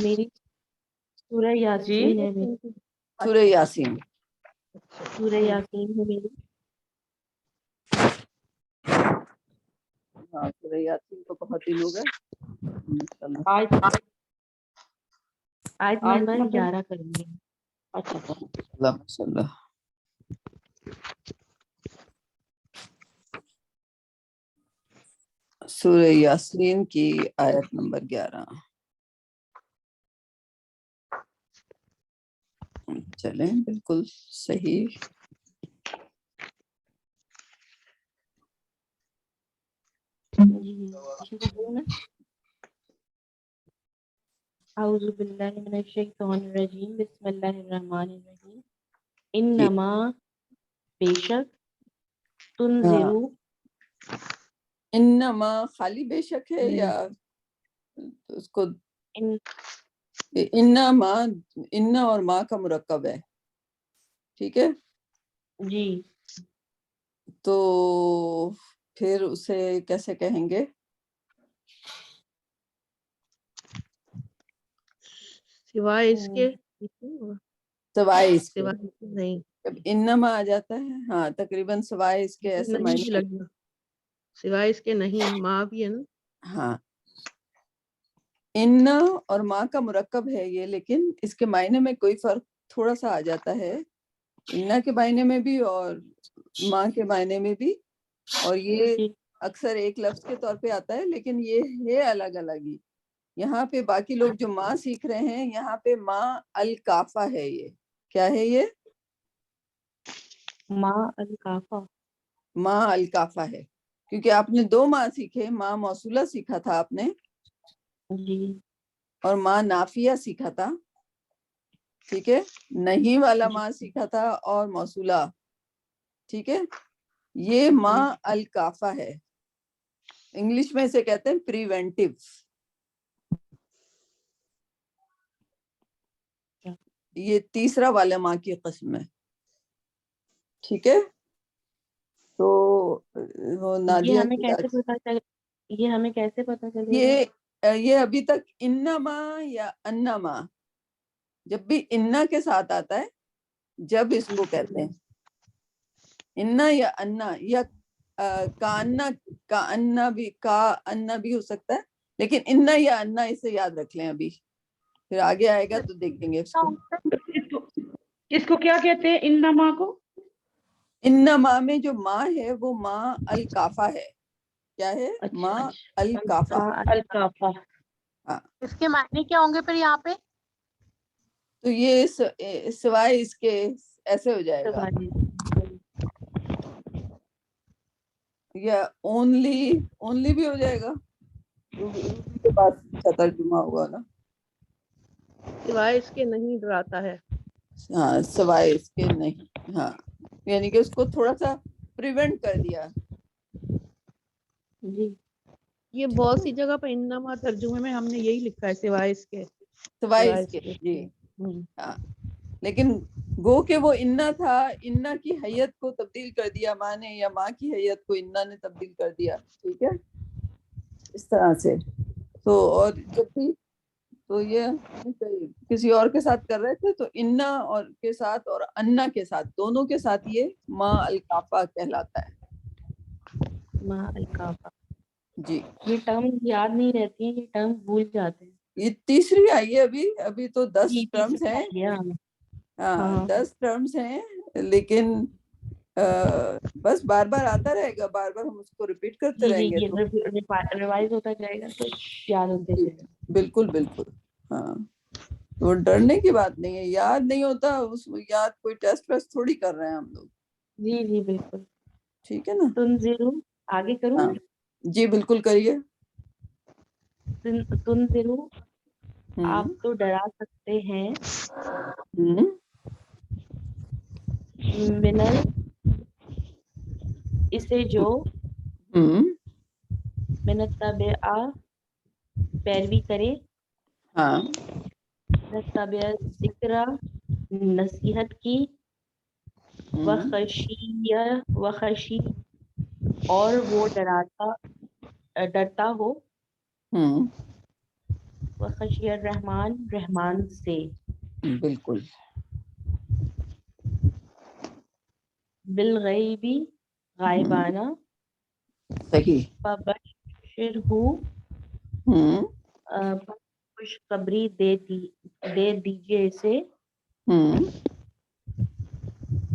میری سورہ جی یاسین ہے میری. سورہ یاسین. سورہ یاسین ہے میری. ہاں سورہ یاسین کو بہت دن ہو گئے. آیت نمبر 11 کریں گے. اچھا ماشاء اللہ. سورہ یاسین کی آیت نمبر 11. چلیں بالکل صحیح. اعوذ باللہ من الشیطان الرجیم بسم اللہ الرحمن الرحیم. انما بے شک تنذرو انما خالی بے شک ہے یا اس کو انما ان اور ما کا مرکب ہے. ٹھیک ہے جی تو پھر اسے کیسے کہیں گے؟ سوائے اس کے سوائے اس کے. نہیں جب انما آ جاتا ہے ہاں تقریباً سوائے اس کے ایسے نہیں معنی. بھی لگنا سوائے اس کے نہیں ماں بھی ہے نا. ہاں ان اور ماں کا مرکب ہے یہ، لیکن اس کے معنی میں کوئی فرق تھوڑا سا آ جاتا ہے. ان کے معنی میں بھی اور ماں کے معنی میں بھی، اور یہ اکثر ایک لفظ کے طور پہ آتا ہے لیکن یہ ہے الگ الگ ہی. یہاں پہ باقی لوگ جو ماں سیکھ رہے ہیں یہاں پہ ماں الکافہ ہے. یہ کیا ہے؟ یہ ماں الکافہ. ماں الکافہ ہے کیونکہ آپ نے دو ماں سیکھے. ماں موصولہ سیکھا تھا آپ نے جی اور ماں نافیہ سیکھا تھا. ٹھیک ہے نہیں والا ماں سیکھا تھا اور موصولہ. ٹھیک ہے یہ ماں الکافہ ہے. انگلش میں اسے کہتے ہیں پریونٹیو. یہ تیسرا والا ماں کی قسم ہے. ٹھیک ہے تو وہ نادیہ کی بات. یہ ہمیں کیسے پتا چلے گا؟ یہ ابھی تک انما یا انما جب بھی انا کے ساتھ آتا ہے جب اس کو کہتے ہیں انا یا انا یا کا بھی ہو سکتا ہے، لیکن انا یا انا اسے یاد رکھ لیں. ابھی پھر آگے آئے گا تو دیکھیں گے اس کو. اس کو کیا کہتے ہیں انما کو؟ انما میں جو ماں ہے وہ ماں الکافہ ہے. کیا ہے؟ ماں الکافہ. الکافہ. ہاں اس کے معنی کیا ہوں گے پھر یہاں پہ؟ تو یہ سوائے اس کے ایسے ہو جائے گا یا اونلی بھی ہو جائے گا. روبی کے پاس اچھا ترجمہ ہوگا نا. سوائے اس کے نہیں ڈراتا ہے. ہاں سوائے اس کے نہیں. ہاں یعنی کہ اس کو تھوڑا سا پریونٹ کر دیا. جی یہ بہت سی جگہ پہ انما ترجمے میں ہم نے یہی لکھا ہے سوائے اس کے. سوائے اس کے جی ہاں. لیکن گو کہ وہ انا تھا، انا کی حیت کو تبدیل کر دیا ماں نے، یا ماں کی حیت کو انا نے تبدیل کر دیا. ٹھیک ہے اس طرح سے. تو اور جب بھی تو یہ کسی اور کے ساتھ کر رہے تھے تو انا اور کے ساتھ اور انا کے ساتھ دونوں کے ساتھ یہ ماں الکافہ کہلاتا ہے. ماں الکافہ. جی یہ ٹرم یاد نہیں رہتی ہیں، یہ ٹرم بھول جاتے ہیں. یہ تیسری آئی ہے ابھی تو 10 جی ٹرمز ہیں. ہاں 10 ٹرمز ہیں لیکن بس بار بار آتا رہے گا، بار بار ہم اس کو ریپیٹ کرتے جی رہیں گے یہ تو ریوائز ہوتا جائے گا تو یاد ہوتے جی جائے گا. بالکل بالکل. ہاں وہ ڈرنے کی بات نہیں ہے. یاد نہیں ہوتا اس یاد کوئی ٹیسٹ ویسٹ تھوڑی کر رہے ہیں ہم لوگ. جی جی بالکل. ٹھیک ہے نا. تنذرو آگے کروں ہاں میں؟ جی بالکل کریے. تنذرو آپ ہوں تو ڈرا سکتے ہیں ہوں منل اسے جو ہوں منتبع پیروی کرے، ہاں نتبع ذکر نصیحت کی، وخشی اور وہ ڈرتا ہو، ہوں وخشی الرحمن رحمان سے. بالکل. بالغیبی غائبانہ. صحیح. فبشرہ ہوں. خوشخبری دے دیجیے اسے. ہوں.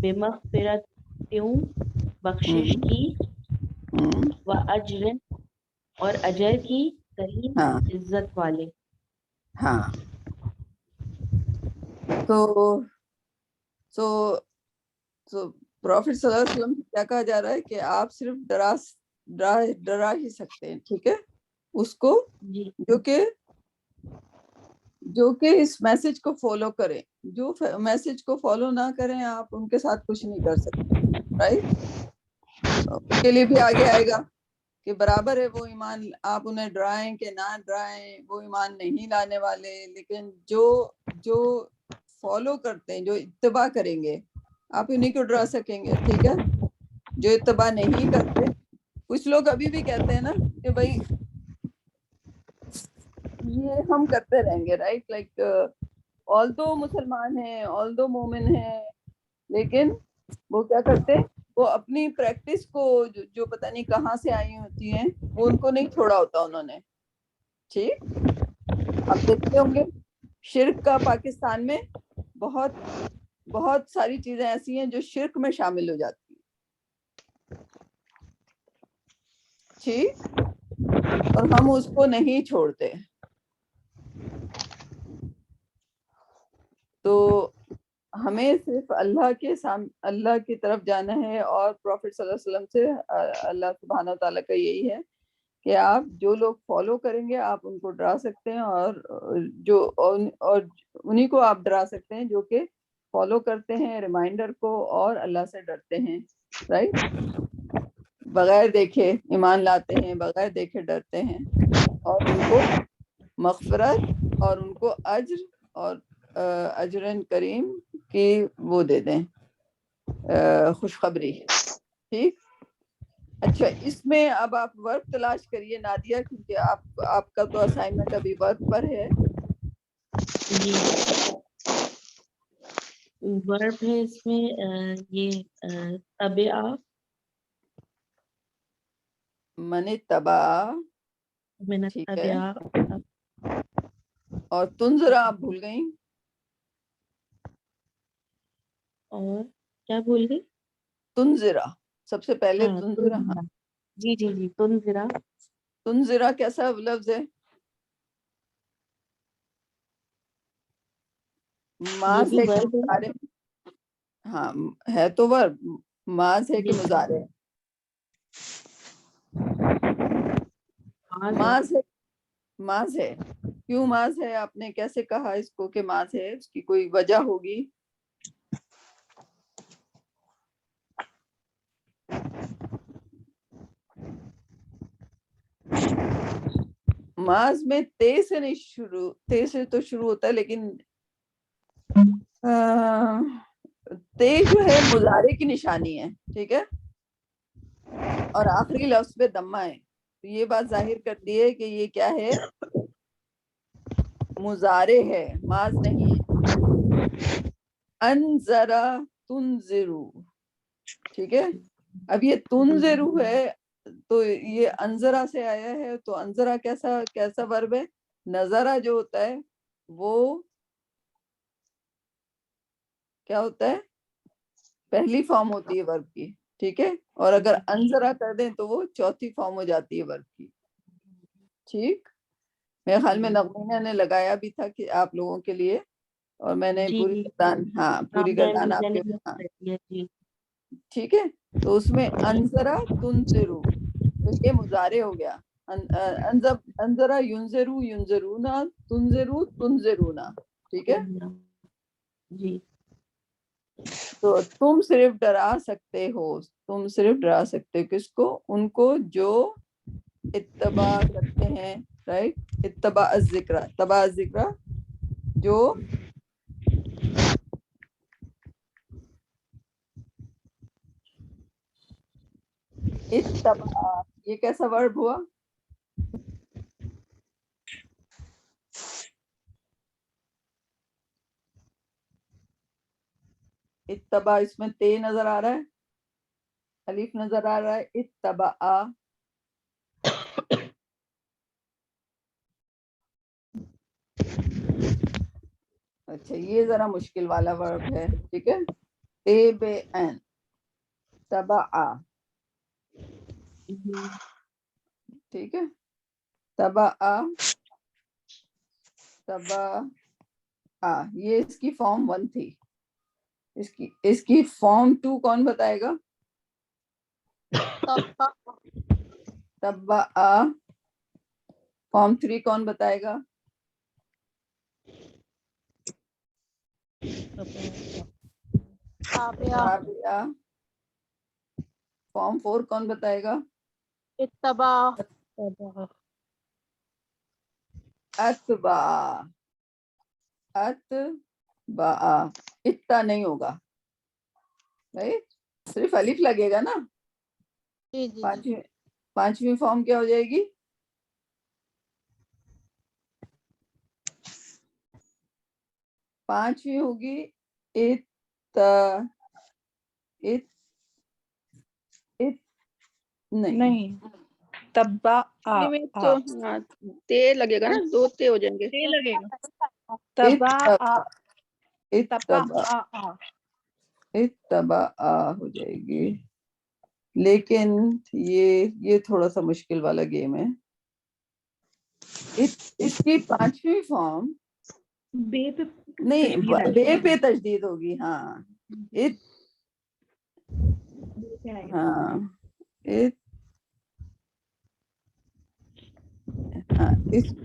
بمغفرت بخشش کی. ہوں. و اجر اور اجر کی. کریم ہاں عزت والے. ہاں. تو پروفٹ صلی اللہ علیہ وسلم سے کیا کہا جا رہا ہے کہ آپ صرف ڈرا ہی سکتے ہیں. ٹھیک ہے. اس کو جی جو کہ اس میسج کو فالو کریں. جو میسج کو فالو نہ کریں آپ ان کے ساتھ کچھ نہیں کر سکتے. رائٹ. اس کے لیے بھی آگے آئے گا کہ برابر ہے وہ ایمان آپ انہیں ڈرائیں کہ نہ ڈرائیں وہ ایمان نہیں لانے والے. لیکن جو فالو کرتے ہیں جو اتباع کریں گے آپ انہیں کو ڈرا سکیں گے. ٹھیک ہے. جو اتباع نہیں کرتے کچھ لوگ ابھی بھی کہتے ہیں نا کہ بھائی یہ ہم کرتے رہیں گے. رائٹ. لائک آلدو مسلمان ہیں آلدو مومن ہیں لیکن وہ کیا کرتے وہ اپنی پریکٹس کو جو پتہ نہیں کہاں سے آئی ہوتی ہیں وہ ان کو نہیں چھوڑا ہوتا انہوں نے. ٹھیک. اب دیکھتے ہوں گے شرک کا پاکستان میں بہت ساری چیزیں ایسی ہیں جو شرک میں شامل ہو جاتی ہیں. ٹھیک. اور ہم اس کو نہیں چھوڑتے. تو ہمیں صرف اللہ کی طرف جانا ہے. اور پروفٹ صلی اللہ علیہ وسلم سے اللہ سبحانہ و تعالیٰ کا یہی ہے کہ آپ جو لوگ فالو کریں گے آپ ان کو ڈرا سکتے ہیں اور انہی کو آپ ڈرا سکتے ہیں جو کہ فالو کرتے ہیں ریمائنڈر کو اور اللہ سے ڈرتے ہیں. رائٹ. بغیر دیکھے ایمان لاتے ہیں بغیر دیکھے ڈرتے ہیں اور ان کو مغفرت اور ان کو اجر اور اجرن کریم کی وہ دے دیں خوشخبری. ٹھیک. اچھا اس میں اب آپ ورب تلاش کریے نادیہ کیونکہ آپ کا تو اسائنمنٹ ابھی ورب پر ہے. جی ورب ہے اس میں یہ تبع من تبع. من ٹھیک ہے. تبع. اور تنذرا آپ بھول گئیں. اور کیا بول گئی. تنذرا سب سے پہلے ہاں تنذرا. ہاں تنذرا. جی جی جی تنذرا. تنذرا کیسا لفظ ہے. یہ ماض بھی ہے کہ ورب ہے. مضارع. ہاں ہے تو ورب. ماض ہے کہ جی مضارع. آج ہے. ماض ہے. ماض ہے. کیوں ماض ہے آپ نے کیسے کہا اس کو کہ ماض ہے. اس کی کوئی وجہ ہوگی. ماض میں تے سے نہیں شروع تے سے تو شروع ہوتا ہے لیکن تے جو ہے مضارع کی نشانی ہے. ٹھیک ہے. اور آخری لفظ پہ دمہ ہے تو یہ بات ظاہر کرتی ہے کہ یہ کیا ہے مضارع ہے ماض نہیں ہے. انذرا تنذرو. ٹھیک ہے. اب یہ تنذرو ہے تو یہ انذرا سے آیا ہے تو انذرا کیسا ورب ہے. نظرہ جو ہوتا ہے وہ کیا ہوتا ہے پہلی فارم ہوتی ہے ورب کی. ٹھیک ہے. اور اگر انذرا کر دیں تو وہ چوتھی فارم ہو جاتی ہے ورب کی. ٹھیک. میرے خیال میں نغمینہ نے لگایا بھی تھا کہ آپ لوگوں کے لیے اور میں نے جی پوری جی گردان پوری گردان آپ کے ہاں جی. ٹھیک ہے. تو اس میں انذرا تنذرو تو یہ مضارع ہو گیا. انذرا ینذرو ینذرونا تنذرو تنذرونا. ٹھیک ہے. جی تو تم صرف ڈرا سکتے ہو. تم صرف ڈرا سکتے ہو کس کو. ان کو جو اتباع کرتے ہیں. رائٹ. اتباع الذکر تبع الذکر جو اتباع یہ کیسا ورب ہوا. اتبع اس میں تے نظر آ رہا ہے, الف نظر آ رہا ہے, اتبع. اچھا یہ ذرا مشکل والا ورب ہے, ٹھیک ہے. تابعن, تبع, ٹھیک ہے. تبع, تبع, یہ اس کی فارم 1 تھی. اس کی فارم 2 کون بتائے گا؟ تبع. فارم 3 کون بتائے گا؟ تابعہ. فارم 4 کون بتائے گا؟ اتبع. اتبع. اتبع. اتنا نہیں ہوگا, صرف الف لگے گا نا. جی جی. پانچویں فارم کیا ہو جائے گی؟ پانچویں ہوگی نہیں, تبع تو تے لگے گا نا, 2 تے ہو جائیں گے. لگے گا. تبع اتبع. اتبع ہو جائے گی. لیکن یہ تھوڑا سا مشکل والا گیم ہے. اس کی پانچویں فارم بے پہ نہیں, بے پہ تشدید ہوگی. ہاں ہاں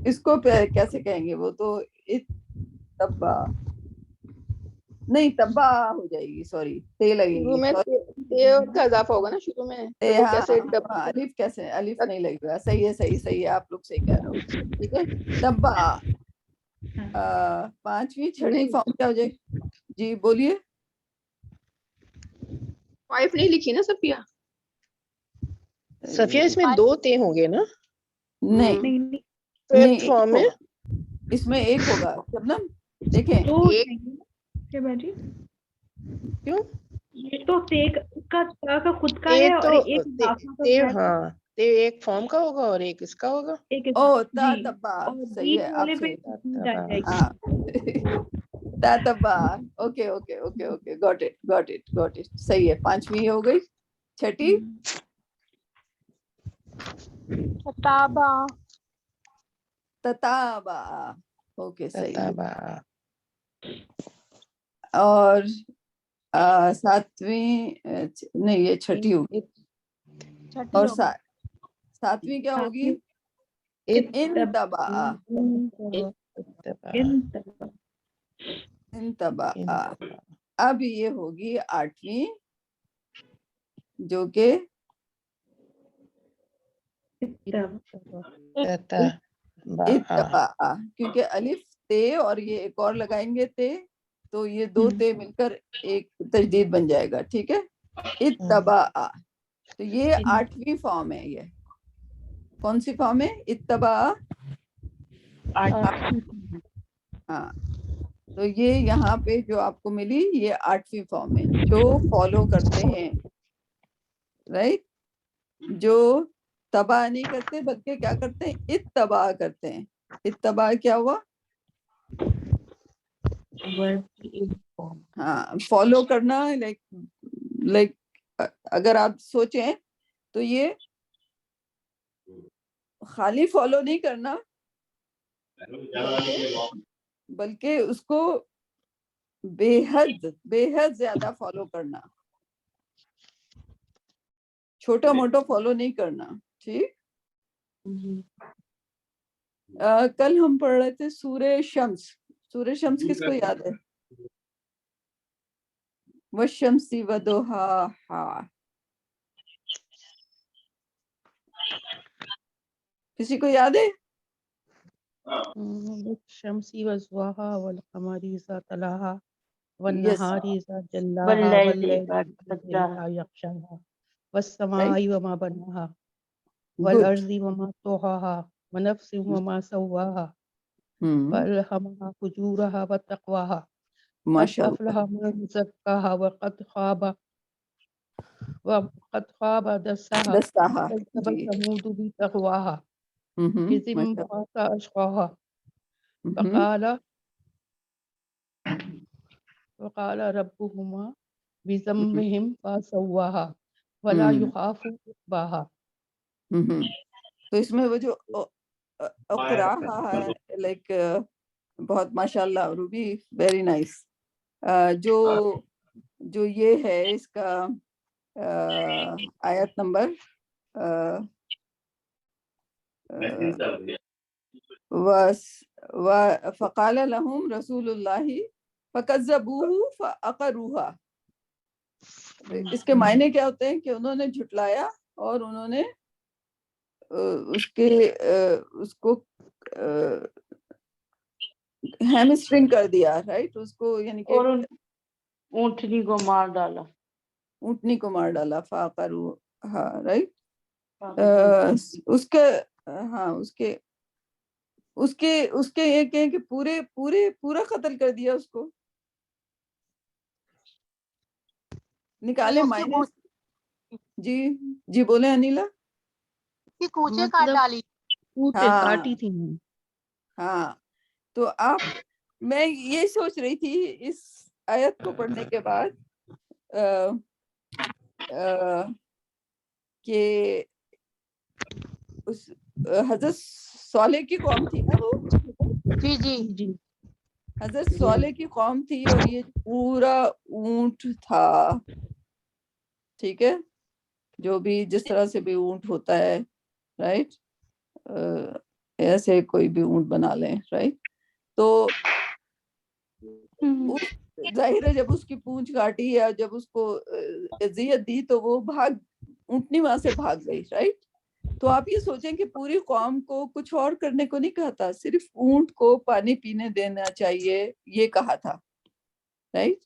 اس کو کیسے کہیں گے, وہ تو اتبع نہیں, تبع ہو جائے گی. سوری, تے لگے شروع گی. میں تے کا اضافہ ہوگا نا شروع میں, تو وہ کیسے الف کیسے, الف نہیں لگے گا. صحیح ہے, آپ لوگ صحیح کہہ رہے ہو. ٹھیک ہے. تبع. پانچویں چھٹی فارم کیا ہو جائے گی؟ جی بولیے. 5 نہیں لکھی نا صفیہ؟ صفیہ اس میں 2 تے ہوں گے نا؟ نہیں ففتھ فارم میں اس میں ایک ہوگا. شبنم دیکھیں, کیوں؟ یہ تو کا خود کا تے ہے تو اور ایک تے, ہاں تے ایک فارم کا ہوگا اور ایک اس کا ہوگا. او تبع. صحیح ہے, آپ سے. تبع. Okay okay okay okay, got it. صحیح ہے, پانچویں ہو گئی. چھٹی تتابع. تتابع. اوکے صحیح ہے. تتبع. اور ساتویں نہیں, یہ چھٹی ہوگی. چھٹی اور ہو گئی. ساتویں کیا ہوگی؟ انتبع. انتبع. اب یہ ہوگی آٹھویں, جو کہ اتبع, کیونکہ الف تے اور یہ ایک اور لگائیں گے تے, تو یہ 2 تے مل کر ایک تجدید بن جائے گا. ٹھیک ہے. اتبع. تو یہ آٹھویں فارم ہے. یہ کون سی فارم ہے؟ اتبع. ہاں, تو یہ یہاں پہ جو آپ کو ملی یہ آٹھویں فارم ہے, جو فالو کرتے ہیں. رائٹ, جو تبع نہیں کرتے بلکہ کیا کرتے ہیں, اتباع کرتے ہیں. اتباع کیا ہوا؟ ہاں, فالو کرنا. لائک اگر آپ سوچیں تو یہ خالی فالو نہیں کرنا, بلکہ اس کو بے حد زیادہ فالو کرنا, چھوٹا موٹا فالو نہیں کرنا. ٹھیک. کل ہم پڑھ رہے تھے سورہ شمس. سورہ شمس کس کو یاد ہے؟ والشمس وضحاها. کسی کو یاد ہے؟ الشمس وضحاها والقمر اذا تلاها Yes. والنهار اذا جلاها واللیل والليل اذا اذا سجاها. يغشاها والسماء وما بناها Good. والارض وما طحاها ونفس وما سواها Hmm. فألهمها فجورها وتقواها قد ماشاء افلح اللہ. من زکاها وقد خاب دساها دستاہا. كذبت جی. ثمود بطغواها إذ ماشاء انبعث أشقاها اللہ. وقال ربهما بذنبهم فسواها ولا يخاف عقباها. تو اس میں وہ جو اقراہا ہے لائک بہت ماشاء اللہ روبی ویری نائس. جو یہ ہے اس کا آیت نمبر فقال لهم رسول اللہ فکذبوہ فعقروہا. اس کے معنی کیا ہوتے ہیں کہ انہوں نے جھٹلایا اور انہوں نے اس کو ہیمسٹرنگ کر دیا. رائٹ. اس کو یعنی کہ اور اونٹنی کو مار ڈالا. اونٹنی کو مار ڈالا. فعقروہا. رائٹ. اس کے ہاں اس کے ایک ہے کہ پورا قتل کر دیا. اس کو نکالے مائنس. جی بولے انیلا. کی کوچے کاٹ ڈالی. کاٹی تھی. ہاں. تو میں یہ سوچ رہی تھی اس آیت کو پڑھنے کے بعد کہ اس حضرت صالح کی قوم تھی نا وہ. جی حضرت صالح کی قوم تھی اور یہ پورا اونٹ تھا. ٹھیک ہے. جو بھی جس طرح سے بھی اونٹ ہوتا ہے. رائٹ. ایسے کوئی بھی اونٹ بنا لیں. رائٹ. تو ظاہر ہے جب اس کی پونچھ کاٹی یا جب اس کو اذیت دی تو وہ اونٹنی وہاں سے بھاگ گئی. رائٹ. تو آپ یہ سوچیں کہ پوری قوم کو کچھ اور کرنے کو نہیں کہا تھا, صرف اونٹ کو پانی پینے دینا چاہیے یہ کہا تھا. رائٹ.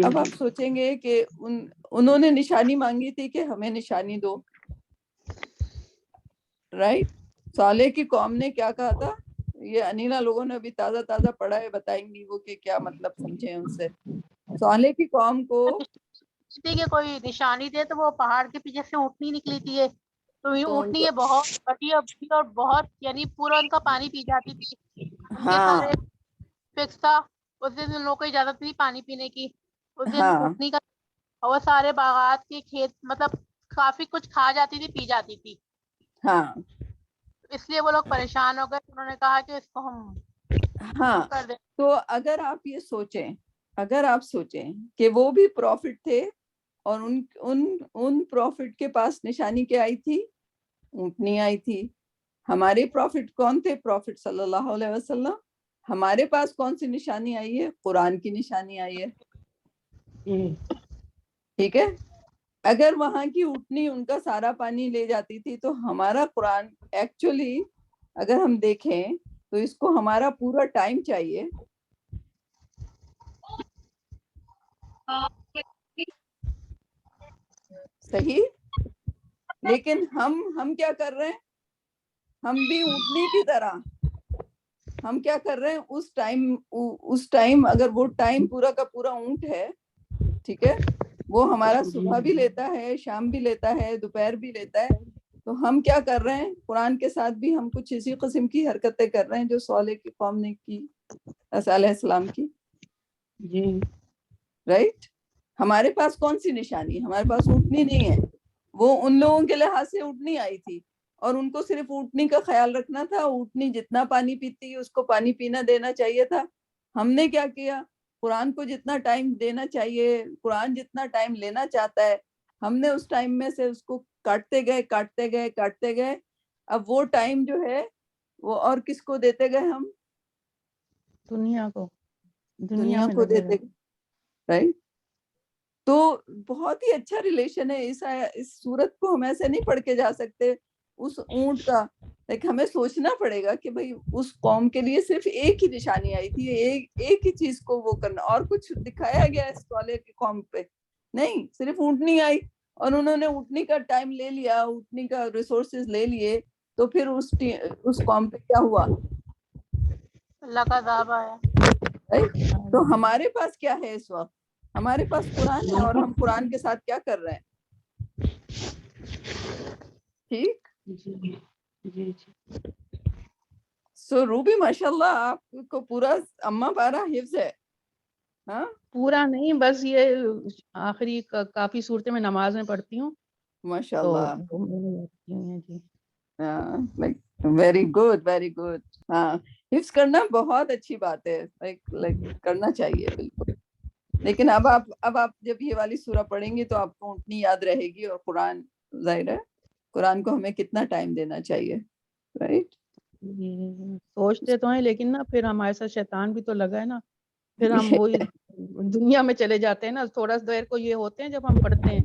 اب آپ سوچیں گے کہ انہوں نے نشانی مانگی تھی کہ ہمیں نشانی دو. رائٹ. صالح کی قوم نے کیا کہا تھا؟ یہ انیلا لوگوں نے ابھی تازہ پڑھا ہے, بتائیں گی وہ کہ کیا مطلب سمجھیں ان سے. صالح کی قوم کو کہ کوئی نشانی دے تو وہ پہاڑ کے پیچھے سے اونٹنی نکلی تھی. تو یہ اونٹنی یہ بہت بڑی اور بہت یعنی پورا ان کا پانی پی جاتی تھی. ہاں فکس تھا اس دن ان لوگوں کو اجازت نہیں پانی پینے کی. اس دن ہاں اونٹنی کا اور وہ سارے باغات کے کھیت مطلب کافی کچھ کھا جاتی تھی, پی جاتی تھی. ہاں اس لیے وہ لوگ پریشان ہو گئے. انہوں نے کہا کہ اس کو ہم کر دیں. تو اگر آپ سوچیں کہ وہ بھی پروفٹ تھے اور ان پروفٹ کے پاس نشانی کیا آئی تھی؟ اونٹنی آئی تھی. ہمارے پروفٹ کون تھے؟ پروفٹ صلی اللہ علیہ وسلم. ہمارے پاس کون سی نشانی آئی ہے؟ قرآن کی نشانی آئی ہے. ٹھیک ہے. اگر وہاں کی اونٹنی ان کا سارا پانی لے جاتی تھی تو ہمارا قرآن ایکچولی اگر ہم دیکھیں تو اس کو ہمارا پورا ٹائم چاہیے. صحیح. لیکن ہم کیا کر رہے ہیں؟ ہم بھی اونٹنی کی طرح ہم کیا کر رہے ہیں اس ٹائم اگر وہ ٹائم پورا کا پورا اونٹ ہے, ٹھیک ہے, وہ ہمارا صبح بھی لیتا ہے, شام بھی لیتا ہے, دوپہر بھی لیتا ہے. تو ہم کیا کر رہے ہیں؟ قرآن کے ساتھ بھی ہم کچھ اسی قسم کی حرکتیں کر رہے ہیں جو صالح کی قوم نے کی, علیہ السلام کی. جی رائٹ. ہمارے پاس کون سی نشانی؟ ہمارے پاس اونٹنی نہیں ہے. وہ ان لوگوں کے لحاظ سے اونٹنی آئی تھی اور ان کو صرف اونٹنی کا خیال رکھنا تھا. اونٹنی جتنا پانی پیتی اس کو پانی پینا دینا چاہیے تھا. ہم نے کیا کیا؟ قرآن کو جتنا ٹائم دینا چاہیے, قرآن جتنا ٹائم لینا چاہتا ہے, ہم نے اس ٹائم میں سے اس کو کاٹتے گئے. اب وہ ٹائم جو ہے وہ اور کس کو دیتے گئے؟ ہم دنیا دنیا کو دیتے گئے. رائٹ. تو بہت ہی اچھا ریلیشن ہے. اس صورت کو ہم ایسے نہیں پڑھ کے جا سکتے اس اونٹ کا. ہمیں سوچنا پڑے گا کہ بھئی اس قوم کے لیے صرف ایک ہی نشانی آئی تھی, ایک ہی چیز کو وہ کرنا, اور کچھ دکھایا گیا اس صالح کی قوم پہ نہیں. صرف اونٹنی آئی اور انہوں نے اونٹنی کا ٹائم لے لیا, اونٹنی کا ریسورسز لے لیے. تو پھر اس قوم پہ کیا ہوا؟ اللہ کا عذاب آیا. right? تو ہمارے پاس کیا ہے اس وقت؟ ہمارے پاس قرآن ہے اور ہم قرآن کے ساتھ کیا کر رہے ہیں؟ ٹھیک. جی جی جی. سو روبی ماشاء اللہ آپ کو پورا اما پارا حفظ ہے. ہاں پورا نہیں، بس یہ آخری کافی صورتیں میں نماز میں پڑھتی ہوں. ماشاء تو اللہ. جی ویری گڈ ویری گڈ. ہاں حفظ کرنا بہت اچھی بات ہے، لائک کرنا چاہیے بالکل. لیکن اب آپ جب یہ والی سورہ پڑھیں گے تو آپ کو اتنی یاد رہے گی. اور قرآن ظاہر ہے قرآن کو ہمیں کتنا ٹائم دینا چاہیے، رائٹ. سوچتے تو ہیں لیکن نا پھر ہمارے ساتھ شیطان بھی تو لگا ہے نا، پھر ہم وہی دنیا میں چلے جاتے ہیں نا. تھوڑا دیر کو یہ ہوتے ہیں جب ہم پڑھتے ہیں،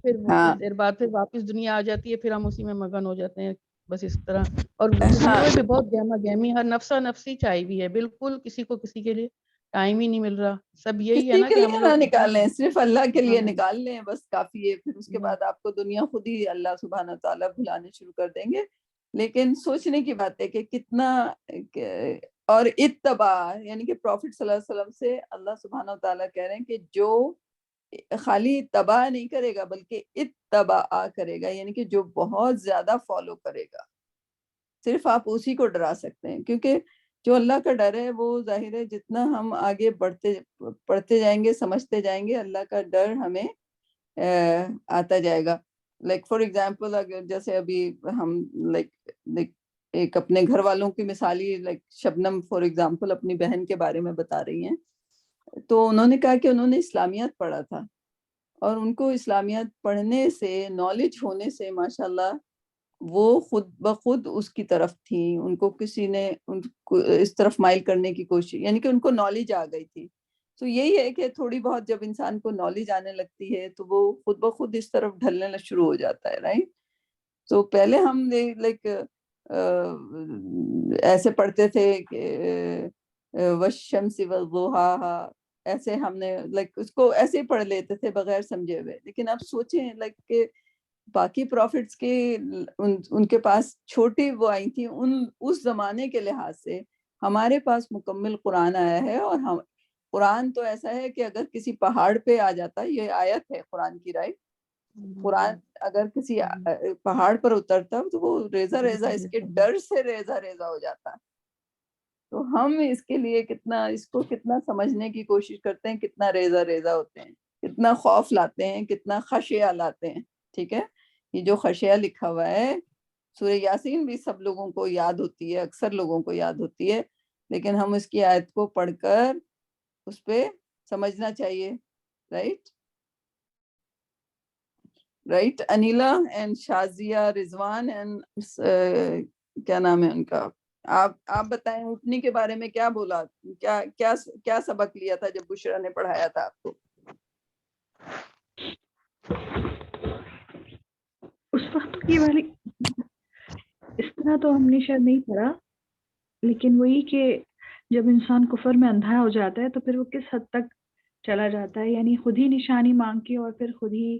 پھر ہاں دیر بعد پھر واپس دنیا آ جاتی ہے، پھر ہم اسی میں مگن ہو جاتے ہیں بس اس طرح. اور دوسروں میں بھی بہت گہما گہمی، ہر نفسا نفسی چاہیے بھی ہے. بالکل کسی کو کسی کے لیے ٹائم ہی نہیں مل رہا. سب یہی ہے کسی نا کے کہ ہم لیے نہ لوگ نکالیں، صرف اللہ کے لیے ہاں. نکال لیں بس کافی ہے. پھر اس کے بعد آپ کو دنیا خود ہی اللہ سبحانہ تعالیٰ بھلانے شروع کر دیں گے. لیکن سوچنے کی بات ہے کہ کتنا اور اتباع، یعنی کہ پروفٹ صلی اللہ علیہ وسلم سے اللہ سبحانہ تعالیٰ کہہ رہے ہیں کہ جو خالی تباہ نہیں کرے گا بلکہ اتباع کرے گا، یعنی کہ جو بہت زیادہ فالو کرے گا. صرف آپ اسی کو ڈرا سکتے ہیں، کیونکہ جو اللہ کا ڈر ہے وہ ظاہر ہے جتنا ہم آگے پڑھتے جائیں گے سمجھتے جائیں گے اللہ کا ڈر ہمیں آتا جائے گا. لائک فار ایگزامپل اگر جیسے ابھی ہم لائک ایک اپنے گھر والوں کی مثالی، لائک شبنم فار ایگزامپل اپنی بہن کے بارے میں بتا رہی ہیں. تو انہوں نے کہا کہ انہوں نے اسلامیات پڑھا تھا اور ان کو اسلامیات پڑھنے سے، نالج ہونے سے ماشاءاللہ وہ خود بخود اس کی طرف تھیں. ان کو کسی نے ان کو اس طرف مائل کرنے کی کوشش، یعنی کہ ان کو نالج آ گئی تھی. تو یہی ہے کہ تھوڑی بہت جب انسان کو نالج آنے لگتی ہے تو وہ خود بخود اس طرف ڈھلنے شروع ہو جاتا ہے، رائٹ. تو پہلے ہم لائک ایسے پڑھتے تھے کہ والشمس والضحاها، ایسے ہم نے لائک اس کو ایسے ہی پڑھ لیتے تھے بغیر سمجھے ہوئے. لیکن اب سوچیں لائک کہ باقی پروفٹس کے ان کے پاس چھوٹی وہ آئی تھی، اس زمانے کے لحاظ سے ہمارے پاس مکمل قرآن آیا ہے. اور ہم قرآن تو ایسا ہے کہ اگر کسی پہاڑ پہ آ جاتا، یہ آیت ہے قرآن کی، رائٹ. قرآن اگر کسی پہاڑ پر اترتا تو وہ ریزہ ریزہ اس کے ڈر سے ریزہ ریزہ ہو جاتا. تو ہم اس کے لیے اس کو کتنا سمجھنے کی کوشش کرتے ہیں، کتنا ریزہ ریزہ ہوتے ہیں، کتنا خوف لاتے ہیں، کتنا خشیہ لاتے ہیں. ٹھیک ہے، یہ جو خشیہ لکھا ہوا ہے سورہ یاسین بھی سب لوگوں کو یاد ہوتی ہے، اکثر لوگوں کو یاد ہوتی ہے. لیکن ہم اس کی آیت کو پڑھ کر اس پہ سمجھنا چاہیے، right. Right Anila and Shazia Rizwan and کیا نام ہے ان کا، آپ بتائیں اٹھنے کے بارے میں کیا بولا، کیا سبق لیا تھا جب بشرا نے پڑھایا تھا آپ کو؟ اس وقت کی والی اس طرح تو ہم نے شاید نہیں پڑھا، لیکن وہی کہ جب انسان کفر میں اندھا ہو جاتا ہے تو پھر وہ کس حد تک چلا جاتا ہے، یعنی خود ہی نشانی مانگ کے اور پھر خود ہی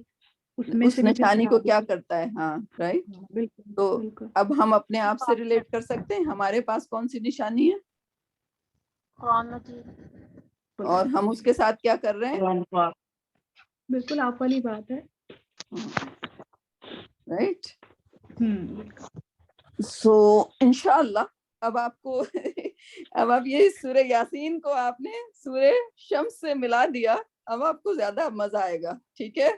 اس میں سے نشانی کو کیا کرتا ہے. ہاں رائٹ. بالکل تو بالکل. اب ہم اپنے آپ سے ریلیٹ کر سکتے ہیں، ہمارے پاس کون سی نشانی ہے قرآن مجید، اور ہم اس کے ساتھ کیا کر رہے ہیں. بالکل آپ والی بات ہے. رائٹ. سو انشاءاللہ اب آپ کو اب آپ یہ سورہ یاسین کو آپ نے سورہ شمس سے ملا دیا، اب آپ کو زیادہ مزہ آئے گا. ٹھیک ہے،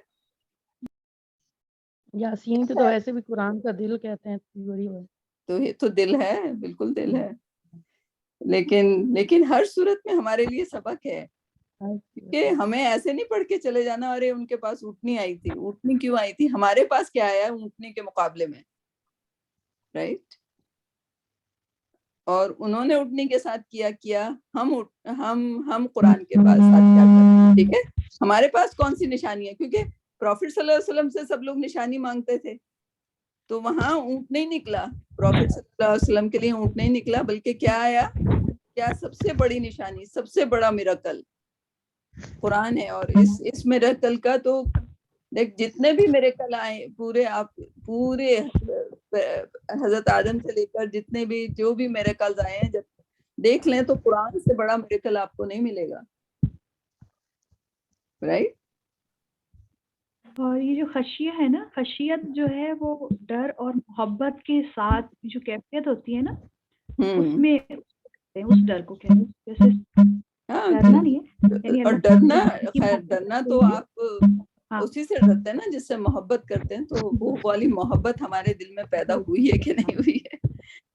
یاسین تو ویسے بھی قرآن کا دل کہتے ہیں. تو یہ تو دل ہے، بالکل دل ہے. لیکن ہر صورت میں ہمارے لیے سبق ہے، کہ ہمیں ایسے نہیں پڑھ کے چلے جانا ارے ان کے پاس اونٹنی آئی تھی. اونٹنی کیوں آئی تھی؟ ہمارے پاس کیا آیا اونٹنی کے مقابلے میں، رائٹ. اور انہوں نے اونٹنی کے ساتھ کیا ہم قرآن کے ساتھ کیا کرتے. ٹھیک ہے، ہمارے پاس کون سی نشانی ہے؟ کیونکہ پروفٹ صلی اللہ علیہ وسلم سے سب لوگ نشانی مانگتے تھے، تو وہاں اونٹ نہیں نکلا پروفٹ صلی اللہ علیہ وسلم کے لیے، اونٹ نہیں نکلا، بلکہ کیا آیا؟ کیا سب سے بڑی نشانی، سب سے بڑا میراکل قرآن ہے. اور اس میراکل کا تو دیکھ جتنے بھی میراکل آئے پورے حضرت آدم سے لے کر جتنے بھی جو بھی میراکلز آئے ہیں، دیکھ لیں تو قرآن سے بڑا میریکل آپ کو نہیں ملے گا. رائٹ. اور یہ جو خشیہ ہے نا، خشیت جو ہے وہ ڈر اور محبت کے ساتھ جو کیفیت ہوتی ہے نا، اس میں اس ڈر کو کہتے ہیں. جیسے ڈرنا نہیں ہے، یعنی اور اللہ ڈرنا، کی خیر محبت ڈرنا سے تو بھی- آپ ہاں اسی سے ڈرتے ہیں نا جس سے محبت کرتے ہیں. تو وہ والی محبت ہمارے دل میں پیدا ہوئی ہے کہ نہیں ہوئی ہے.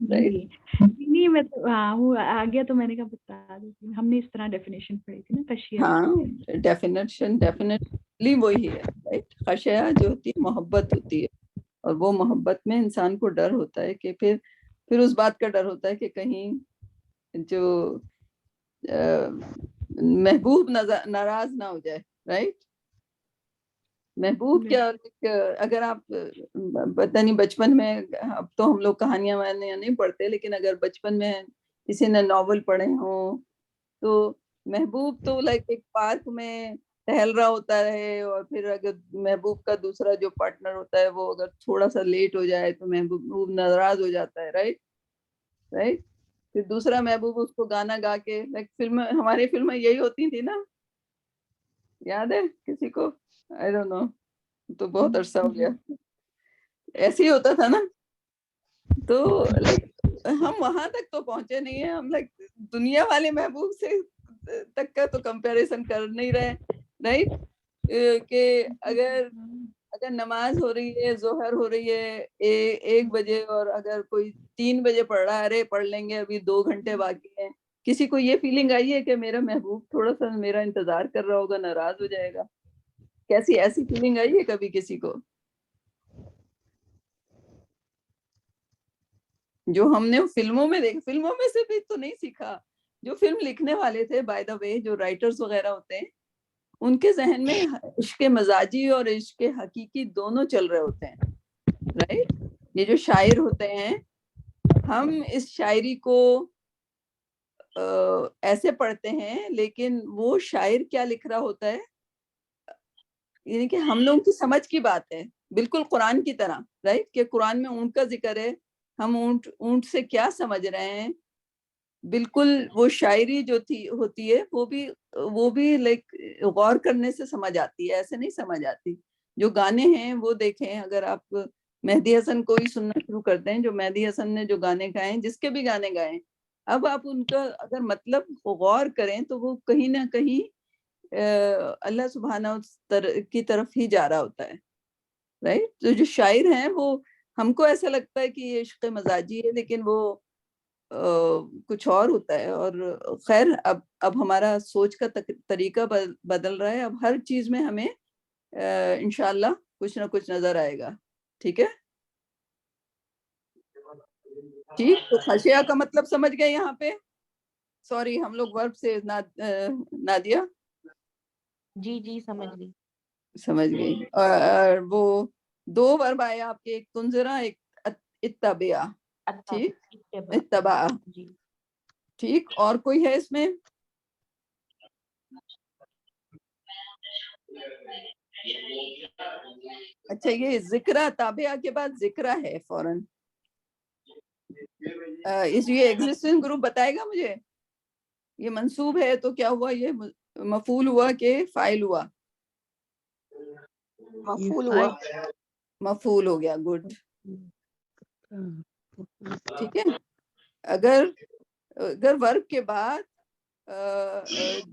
جی نہیں میں تو ہاں وہ آ گیا تو میں نے کہا بتا دیتی ہوں. ہم نے اس طرح ڈیفینیشن پڑھی تھی نا خشیہ. ہاں ڈیفینیٹلی وہی ہے. رائٹ. خشیہ جو ہوتی ہے محبت ہوتی ہے، اور وہ محبت میں انسان کو ڈر ہوتا ہے کہ پھر اس بات کا ڈر ہوتا ہے کہ کہیں جو محبوب ناراض نہ ہو جائے. رائٹ. محبوب کیا، اگر آپ پتہ نہیں بچپن میں، اب تو ہم لوگ کہانیاں وہانیاں نہیں پڑھتے، لیکن اگر بچپن میں کسی نے ناول پڑھے ہوں تو محبوب تو لائک ایک پارک میں ٹہل رہا ہوتا ہے، اور پھر اگر محبوب کا دوسرا جو پارٹنر ہوتا ہے وہ اگر تھوڑا سا لیٹ ہو جائے تو محبوب ناراض ہو جاتا ہے. رائٹ. رائٹ. پھر دوسرا محبوب اس کو گانا گا کے، لائک فلم، ہماری فلمیں یہی ہوتی تھی نا، یاد ہے کسی کو؟ I don't know. تو بہت عرصہ ہو گیا. ایسے ہی ہوتا تھا نا. تو لائک ہم وہاں تک تو پہنچے نہیں ہیں، ہم لائک دنیا والے محبوب سے تک کا تو کمپیریزن کر نہیں رہے. رائٹ. کہ اگر نماز ہو رہی ہے، ظہر ہو رہی ہے 1 بجے، اور اگر کوئی 3 بجے پڑھ رہا ہے، ارے پڑھ لیں گے ابھی 2 گھنٹے باقی ہیں، کسی کو یہ فیلنگ آئی ہے کہ میرا محبوب تھوڑا سا میرا انتظار کر رہا ہوگا، ناراض ہو جائے گا؟ کیسی ایسی فیلنگ آئی ہے کبھی کسی کو؟ جو ہم نے فلموں میں فلموں میں سے بھی تو نہیں سیکھا. جو فلم لکھنے والے تھے، بائی دا وے جو رائٹرز وغیرہ ہوتے ہیں، ان کے ذہن میں عشق مزاجی اور عشق حقیقی دونوں چل رہے ہوتے ہیں. رائٹ. یہ جو شاعر ہوتے ہیں، ہم اس شاعری کو ایسے پڑھتے ہیں، لیکن وہ شاعر کیا لکھ رہا ہوتا ہے، یعنی کہ ہم لوگوں کی سمجھ کی بات ہے، بالکل قرآن کی طرح. رائٹ. کہ قرآن میں اونٹ کا ذکر ہے، ہم اونٹ سے کیا سمجھ رہے ہیں، بالکل وہ شاعری جو ہوتی ہے وہ بھی لائک غور کرنے سے سمجھ آتی ہے، ایسے نہیں سمجھ آتی. جو گانے ہیں وہ دیکھیں، اگر آپ مہدی حسن کو ہی سننا شروع کرتے ہیں، جو مہدی حسن نے جو گانے گائے ہیں، جس کے بھی گانے گائے، اب آپ ان کا اگر مطلب غور کریں تو وہ کہیں نہ کہیں اللہ سبحانہ کی طرف ہی جا رہا ہوتا ہے. رائٹ. تو جو شاعر ہیں وہ، ہم کو ایسا لگتا ہے کہ یہ عشق مزاجی ہے، لیکن وہ کچھ اور ہوتا ہے. اور خیر اب ہمارا سوچ کا طریقہ بدل رہا ہے. اب ہر چیز میں ہمیں انشاءاللہ کچھ نہ کچھ نظر آئے گا. ٹھیک ہے. ٹھیک. تو خشیہ کا مطلب سمجھ گئے یہاں پہ؟ سوری، ہم لوگ ورب سے نادیہ جی سمجھ گئی. سمجھ گئی. اور وہ 2 ورب آئے آپ کے، ایک تنذرا، ایک اتبع. ٹھیک. اتبع. جی. ٹھیک. اور کوئی ہے اس میں؟ اچھا، یہ ذکرہ، تابعہ کے بعد ذکرہ ہے فوراً. یہ ایگزسٹنگ گروپ بتائے گا مجھے. یہ منصوب ہے تو کیا ہوا، یہ مفعول ہوا کہ فاعل ہوا؟ مفعول ہوا. مفعول ہو گیا. گڈ. ٹھیک ہے. اگر ورب کے بعد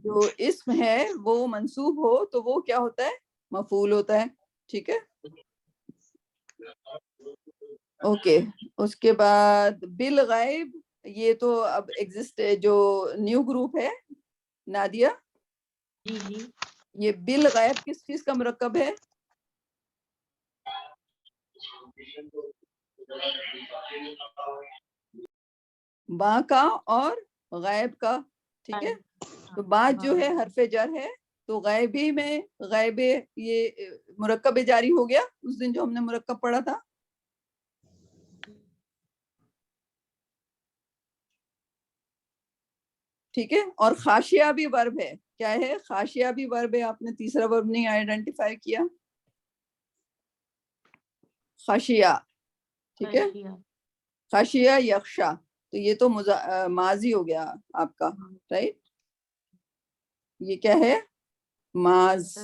جو اسم ہے وہ منصوب ہو تو وہ کیا ہوتا ہے؟ مفعول ہوتا ہے. ٹھیک ہے. اوکے. اس کے بعد بالغیب، یہ تو اب ایگزسٹ جو نیو گروپ ہے نادیہ، جی. یہ بالغیب کس چیز کا مرکب ہے؟ با کا اور غیب کا. ٹھیک ہے. تو بات جو ہے حرف جر ہے، تو غیبی میں غیب یہ مرکب جاری ہو گیا اس دن جو ہم نے مرکب پڑھا تھا. ٹھیک ہے. اور خاشیہ بھی ورب ہے. کیا ہے؟ خاشیہ بھی ورب ہے. آپ نے تیسرا ورب نہیں آئیڈینٹیفائی کیا. خاشیہ. ٹھیک ہے. خاشیہ یخشا. تو یہ تو ماضی ہو گیا آپ کا, رائٹ. یہ کیا ہے؟ ماض.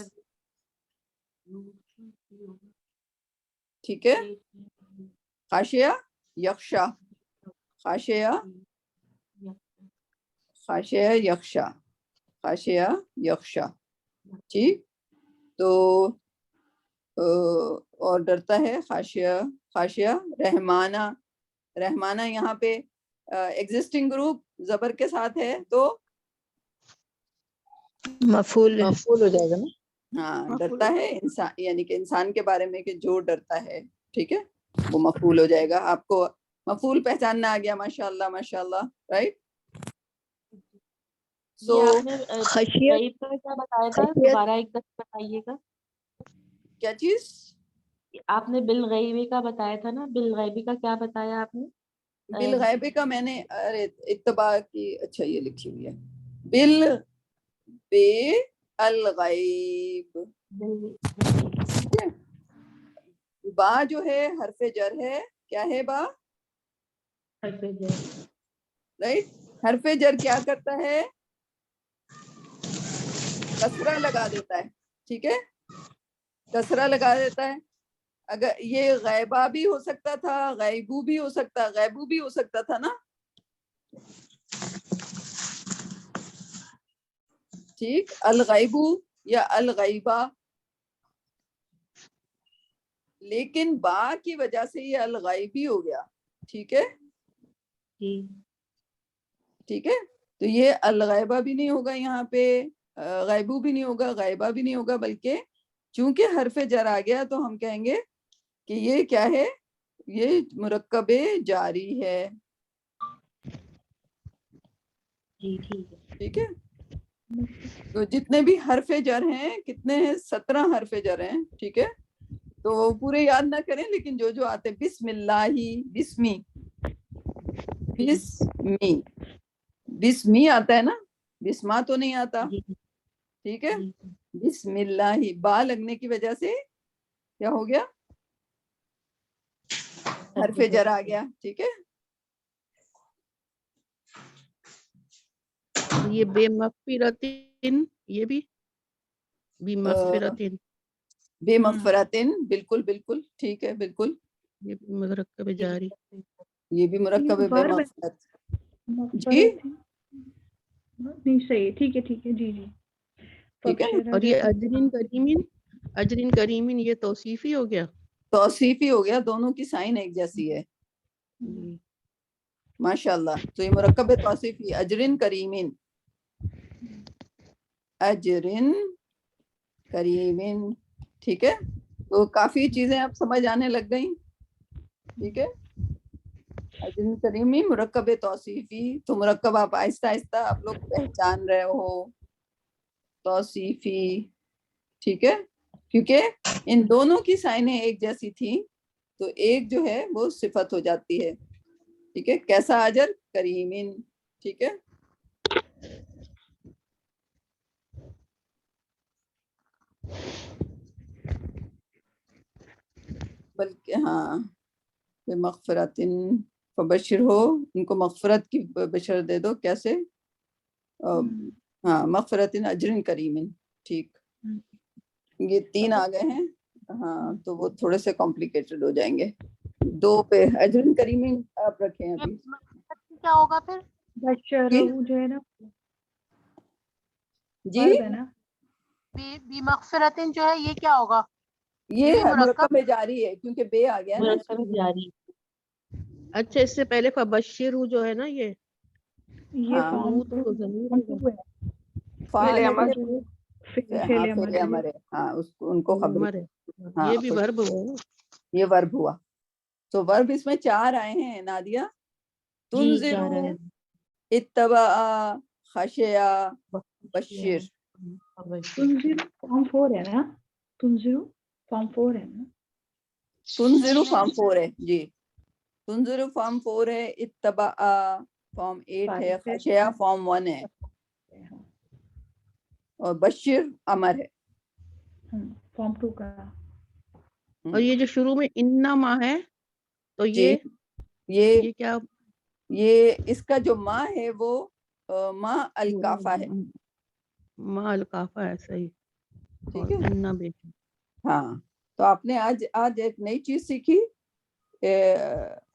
ٹھیک ہے. خاشیہ یخشا, خاشیہ خاشیہ یخشا, خاشیہ یخشا. ٹھیک. تو اور ڈرتا ہے خاشیہ, خاشیہ رحمانہ. رحمانہ یہاں پہ ایگزسٹنگ گروپ زبر کے ساتھ ہے تو مفعول مفعول ہو جائے گا نا. ہاں, ڈرتا ہے انسان, یعنی کہ انسان کے بارے میں کہ جو ڈرتا ہے, ٹھیک ہے, وہ مفعول ہو جائے گا. آپ کو مفعول پہچاننا آ گیا, ماشاء اللہ ماشاء اللہ, رائٹ. یہ آپ نے غیب کا کیا بتایا تھا؟ دوبارہ ایک دفعہ بتائیے گا. کیا چیز آپ نے بالغیبی کا بتایا تھا نا, بالغیبی کا کیا بتایا آپ نے؟ بالغیبی کا میں نے ارے اتباع کی, اچھا یہ لکھی ہوئی ہے بال بے الغیب. با جو ہے حرف جر ہے, کیا ہے با؟ رائٹ. حرف جر کیا کرتا ہے؟ کسرہ لگا دیتا ہے, ٹھیک ہے, کسرہ لگا دیتا ہے. اگر یہ غیبہ بھی ہو سکتا تھا, غیبو بھی ہو سکتا, غیبو بھی ہو سکتا تھا نا, ٹھیک. الغیبو یا الغیبہ, لیکن با کی وجہ سے یہ الغیبی ہو گیا, ٹھیک ہے. ٹھیک ہے, تو یہ الغیبہ بھی نہیں ہوگا یہاں پہ, غیبو بھی نہیں ہوگا, غیبہ بھی نہیں ہوگا, بلکہ چونکہ حرف جر آ گیا تو ہم کہیں گے کہ یہ کیا ہے, یہ مرکب جاری ہے. ٹھیک ہے. تو جتنے بھی حرف جر ہیں, کتنے ہیں؟ 17 حرف جر ہیں, ٹھیک ہے. تو پورے یاد نہ کریں, لیکن جو جو آتے, بسم اللہ, بسمی, بسمی, بسمی آتا ہے نا, بسما تو نہیں آتا, ٹھیک ہے. بسم اللہ, با لگنے کی وجہ سے کیا ہو گیا؟ حرف جر آ گیا, ٹھیک ہے. یہ بے مغفرتن, یہ بھی بے مغفرتن, بے مغفرتن, بالکل بالکل ٹھیک ہے, بالکل. یہ بھی مرکب جاری. یہ بھی مرکب بے مغفرت. جی نہیں صحیح, ٹھیک ہے ٹھیک ہے, جی جی. ٹھیک ہے. اور یہ اجرین کریمن, اجرین کریمن یہ توصیفی ہو گیا, توصیفی ہو گیا, دونوں کی سائن ایک جیسی ہے, ماشاء اللہ. تو یہ مرکب توصیفی, اجرن کریمن, اجرن کریمن, ٹھیک ہے. تو کافی چیزیں اب سمجھ آنے لگ گئیں, ٹھیک ہے. اجرن کریمی مرکب توصیفی, تو مرکب آپ آہستہ آہستہ آپ لوگ پہچان رہے ہو, توصیفی, ٹھیک ہے. کیونکہ ان دونوں کی سائنیں ایک جیسی تھیں تو ایک جو ہے وہ صفت ہو جاتی ہے, ٹھیک ہے. کیسا اجر؟ کریمن, ٹھیک ہے. بلکہ ہاں, مغفرتن فبشر ہو, ان کو مغفرت کی بشر دے دو. کیسے؟ ہاں, مغفرتن اجرن کریمن, ٹھیک. یہ 3 آ گئے ہیں, ہاں, تو وہ تھوڑے سے کمپلیکیٹڈ ہو جائیں گے. 2 پہ اجرن کریمن آپ رکھیں ابھی. کیا ہوگا پھر؟ جو ہے نا, جی ہے نا, بی مغفرتن جو ہے یہ کیا ہوگا؟ یہ مرکب جاری ہے کیونکہ بے آ گیا نا. مرکب جاری. اچھا اس سے پہلے فبشرو جو ہے نا, یہ ہاں, تو ضمیر فعل ہے. ہے, ہاں فعل امر ہے, ہاں, اس کو ان کو خبر ہے, ہاں, یہ بھی ورب ہوا نا. یہ ورب ہوا. تو ورب اس میں 4 آئے ہیں نادیہ. تنذرو, اتبع, خشیا, بشر. تنزیرو فارم 4 ہے نا, تنزیرو فارم 4 ہے نا. تنذرو فارم 4 ہے جی, تنذرو فارم 4 ہے, اتبع فارم 8 ہے, خشیا فارم 1 ہے, اور بشر امر ہے, فارم 2 کا. اور یہ جو شروع میں انما ہے تو جی. یہ کیا یہ اس کا جو ماں ہے وہ ماں الکافہ ہے. ماں الکافہ ہے، صحیح. ٹھیک ہے، انا بیٹا. ہاں. تو آپ نے آج ایک نئی چیز سیکھی،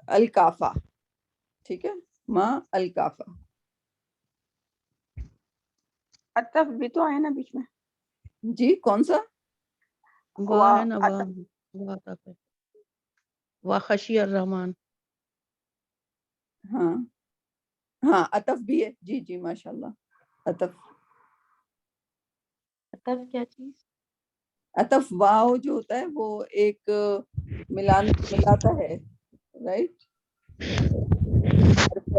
الکافہ. ٹھیک ہے، ماں الکافہ. عطف بھی تو آئے نا بیچ میں. جی کون سا؟ واہ ہے نا، واہ واہ تک ہے. واہ خشی الرحمن. ہاں ہاں عطف بھی ہے. جی جی ماشاء اللہ. عطف، تب کیا چیز؟ عطف واو جو ہوتا ہے وہ ایک ملاتا ہے، رائٹ.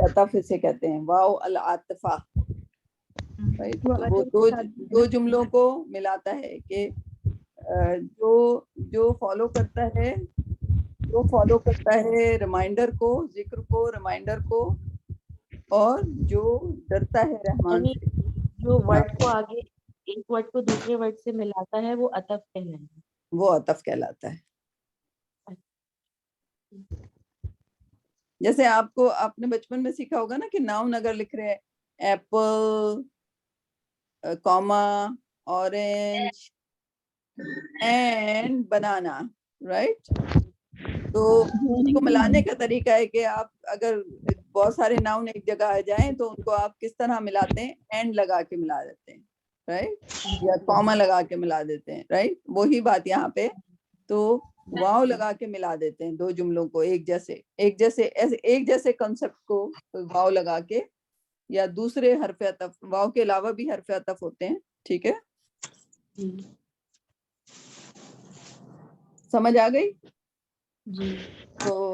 عطف اسے کہتے ہیں، واو العاطفہ، رائٹ. وہ تو وہ عطف کے ساتھ دو جملوں کو ملاتا ہے کہ جو فالو کرتا ہے ریمائنڈر کو، ذکر کو، ریمائنڈر کو، اور جو ڈرتا ہے رحمان یعنی سے. جو ہاں، ورڈ کو آگے ایک ورڈ کو دوسرے ورڈ سے ملاتا ہے وہ عطف کہلاتا ہے. وہ عطف کہلاتا ہے. جیسے آپ نے بچپن میں سیکھا ہوگا نا کہ ناؤن اگر لکھ رہے ہیں، apple, comma, orange and banana, right. تو اس کو ملانے کا طریقہ ہے کہ آپ اگر بہت سارے ناؤن ایک جگہ آ جائیں تو ان کو آپ کس طرح ملاتے ہیں؟ اینڈ لگا کے ملا دیتے ہیں، رائٹ، یا کوما لگا کے ملا دیتے ہیں، رائٹ. وہی بات یہاں پہ. تو واو لگا کے ملا دیتے ہیں دو جملوں کو ایک جیسے کنسپٹ کو واو لگا کے، یا دوسرے حرف عطف، واو کے علاوہ بھی حرف عطف ہوتے ہیں. ٹھیک ہے، سمجھ آ گئی؟ جی. تو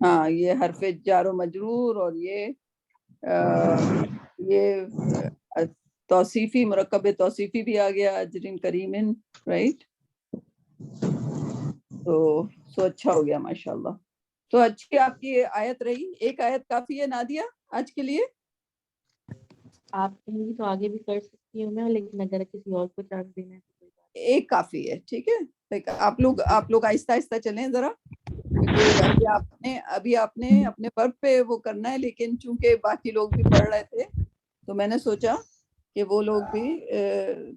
ہاں، یہ حرف جار و مجرور اور یہ توصیفی، مرکب توصیفی بھی آ گیا، اجر کریم، رائٹ. تو اچھا ہو گیا ماشاءاللہ. تو اچھی آپ کی آیت رہی. ایک آیت کافی ہے نادیہ آج کے لیے؟ آپ کہیں گی تو آگے بھی کر سکتی ہوں میں، لیکن اگر کسی اور کو چانس دینا ہے تو کوئی بات ایک کافی ہے. ٹھیک ہے، آپ لوگ آہستہ آہستہ چلیں ذرا، کیونکہ ابھی آپ نے اپنے ورک پہ وہ کرنا ہے، لیکن چونکہ باقی لوگ بھی پڑھ رہے تھے تو میں نے سوچا کہ وہ لوگ بھی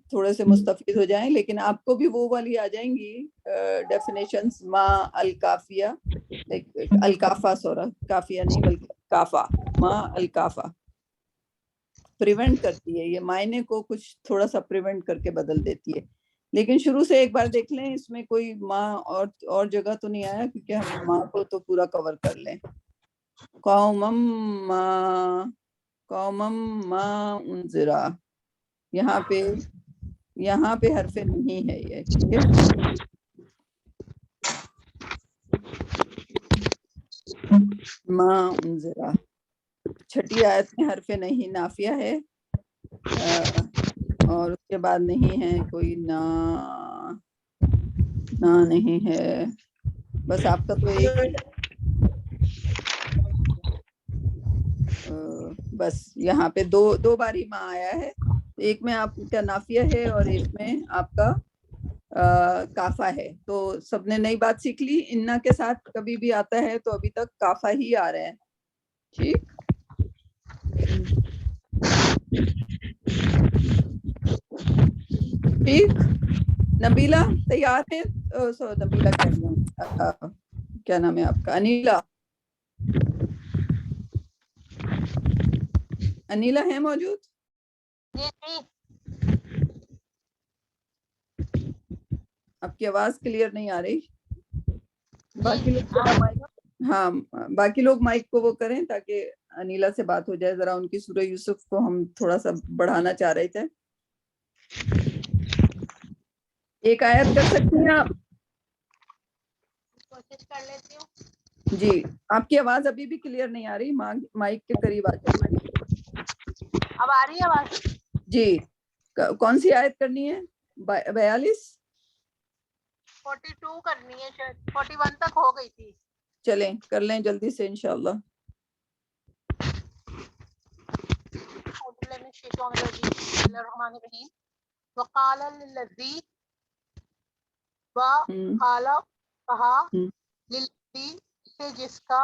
تھوڑے سے مستفید ہو جائیں. لیکن آپ کو بھی وہ والی آ جائیں گی ڈیفینیشنز، ما الکافیہ، الکافہ، کافیہ نہیں بلکہ کافہ، ما الکافہ. پریونٹ کرتی ہے، یہ معنی کو کچھ تھوڑا سا پریونٹ کر کے بدل دیتی ہے. لیکن شروع سے ایک بار دیکھ لیں، اس میں کوئی ماں اور جگہ تو نہیں آیا، کیونکہ ہم ماں کو تو پورا کور کر لیں. قومم ما انذرا، یہاں پہ حرف نہیں ہے یہ. ٹھیک ہے، ما انذرا. چھٹی آیت میں حرف نہیں نافیہ ہے، اور اس کے بعد نہیں ہے کوئی نہ نہیں ہے. بس آپ کا تو ایک ہی ہے. بس یہاں پہ دو باری ماں آیا ہے. ایک میں آپ کا نافیہ ہے اور ایک میں آپ کا کافہ ہے. تو سب نے نئی بات سیکھ لی. انا کے ساتھ کبھی بھی آتا ہے تو ابھی تک کافہ ہی آ رہے ہیں. ٹھیک. ٹھیک، نبیلہ تیار ہے؟ نبیلہ کیا نام ہے آپ کا؟ انیلہ ہے موجود؟ جی جی. آپ کی آواز کلیئر نہیں آ رہی. جی باقی لوگ مائک کو وہ کریں تاکہ انیلہ سے بات ہو جائے. ذرا ان کی سورہ یوسف کو ہم تھوڑا سا بڑھانا چاہ رہے تھے. ایک آیت کر سکتی ہیں آپ؟ کوشش کر لیتی ہوں. جی، آپ کی آواز ابھی بھی کلیئر نہیں آ رہی. مائک کے قریب آ جائیں. اب آ رہی ہے آواز؟ جی، کون سی آیت کرنی ہے؟ 42؟ 42 کرنی ہے شاید، 41 تک ہو گئی تھی. چلیں کر لیں جلدی سے انشاءاللہ. اعوذ باللہ من الشیطان الرجیم، بسم اللہ الرحمن الرحیم. وقال للذی، کہا للذی کہ جس کا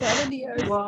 7 years,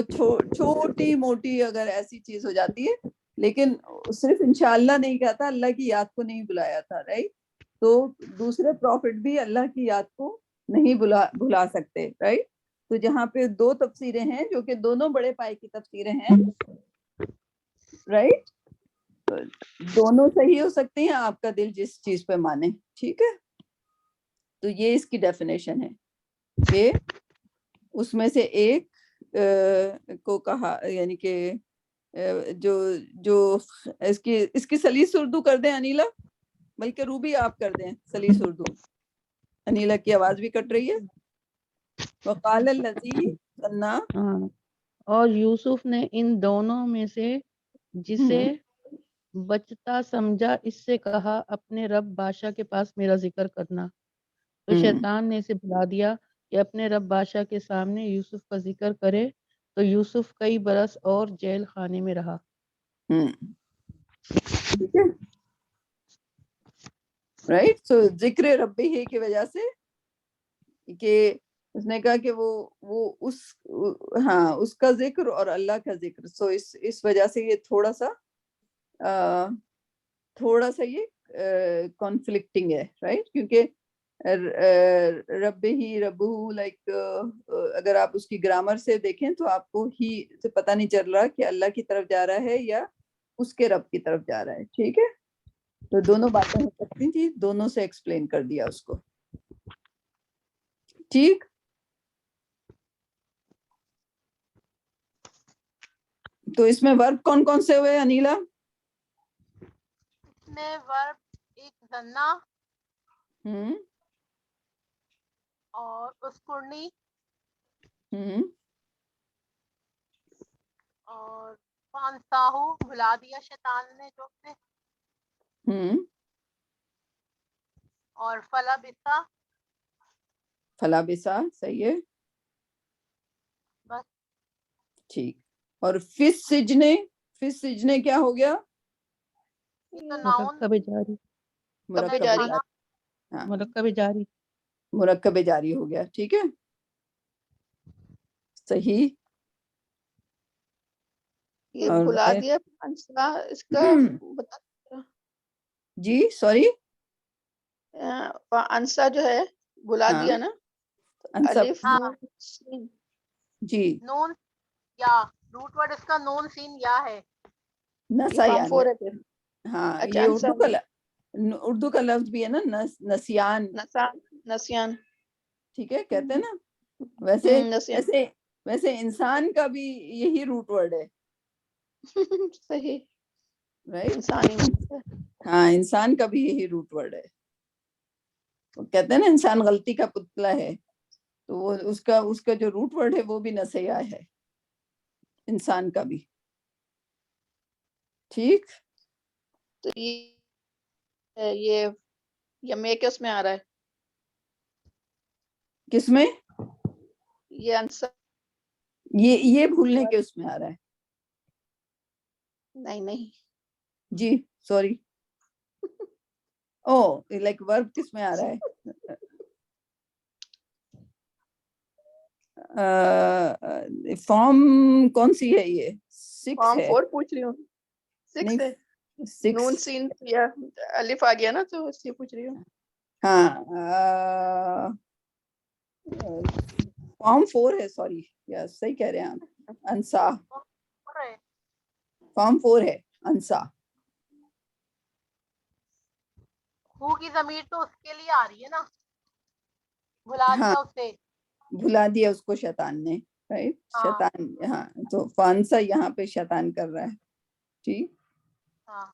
تو چھوٹی موٹی اگر ایسی چیز ہو جاتی ہے، لیکن صرف انشاءاللہ نہیں کہتا، اللہ کی یاد کو نہیں بلایا تھا، رائٹ. تو دوسرے پروفٹ بھی اللہ کی یاد کو نہیں بھلا سکتے، رائٹ. تو جہاں پہ دو تفسیریں ہیں جو کہ دونوں بڑے پائے کی تفسیریں ہیں، رائٹ، دونوں صحیح ہو سکتے ہیں، آپ کا دل جس چیز پہ مانے. ٹھیک ہے. تو یہ اس کی ڈیفینیشن ہے کہ اس میں سے ایک کو کہا، یعنی کہ جو اس کی سلیس اردو کر دیں انیلا، بلکہ روبی آپ کر دیں سلیس اردو. انیلا کی آواز بھی کٹ رہی ہے. وقال الذی ظنا، ہاں، اور یوسف نے ان دونوں میں سے جسے بچتا سمجھا اس سے کہا اپنے رب بادشاہ کے پاس میرا ذکر کرنا. تو شیطان نے اسے بلا دیا کہ اپنے رب بادشاہ کے سامنے یوسف کا ذکر کرے. تو یوسف کئی برس اور جیل خانے میں رہا. ٹھیک ہے، رائٹ. سو ذکر ربی ہی کی وجہ سے کہ اس نے کہا کہ وہ اس کا ذکر اور اللہ کا ذکر، سو اس وجہ سے یہ تھوڑا سا یہ کانفلکٹنگ ہے، رائٹ. کیونکہ رب ہی ربو، لائک اگر آپ اس کی گرامر سے دیکھیں تو آپ کو ہی سے پتہ نہیں چل رہا کہ اللہ کی طرف جا رہا ہے یا اس کے رب کی طرف جا رہا ہے. ٹھیک ہے. تو دونوں باتیں ہو سکتی تھی، دونوں سے ایکسپلین کر دیا اس کو. ٹھیک. تو اس میں ورب کون کون سے ہوئے انیلا؟ اس میں ورب ایک ذنا اور اسکرنی اور فانساہو، بھلا دیا شیطان نے جو اسے، اور فلابسا، صحیح ہے. بس. ٹھیک. اور فس سجنے کیا ہو گیا؟ یہ تو ناؤن مرکب جاری، مرکب جاری. جاری. ہاں، مرکب جاری. مرکب جاری ہو گیا. ٹھیک ہے، صحیح. یہ اور بھلا دیا انسا، اس کا بتا. جی سوری، انسا جو ہے بھلا ہاں، دیا نا، انسب. الف ہاں. نون سین. جی، نون یا، روٹ ورڈ اس کا نون سین یا ہے. نسا فارم یعنی، 4 ہے پھر. ہاں اچھا، یہ انسا اردو کا لفظ بھی ہے نا، نسیان. نسیان. ٹھیک ہے، کہتے ہیں نا. نسیان. ویسے انسان کا بھی یہی روٹ ورڈ ہے، صحیح. رائٹ. انسانی ہاں، انسان کا بھی یہی روٹ ورڈ ہے. وہ کہتے ہیں نا انسان غلطی کا پتلا ہے، تو وہ اس کا جو روٹ ورڈ ہے وہ بھی نسیہ ہے، انسان کا بھی. ٹھیک. تو یہ میں کس میں آ رہا ہے؟ کس میں؟ یہ انسا. یہ بھولنے کے اس میں آ رہا ہے. نہیں. جی سوری. او لائک ورب کس میں آ رہا ہے؟ فارم کون سی ہے؟ یہ 6 فارم ہے. 4 پوچھ رہی ہوں. 6 نہیں، ہے. 6. نون سین یا الف آ گیا نا، تو اس لیے پوچھ رہی ہوں. ہاں، فارم 4 ہے. سوری، یس صحیح کہہ رہے ہیں آپ. انسا فارم 4 ہے. انسا ہو کی ضمیر تو اس کے لیے آ رہی ہے نا، بھلا ہاں، دیا اسے. بھلا دیا اس کو شیطان نے، رائٹ. ہاں. شیطان، ہاں. تو فانسا یہاں پہ شیطان کر رہا ہے. ٹھیک. ہاں.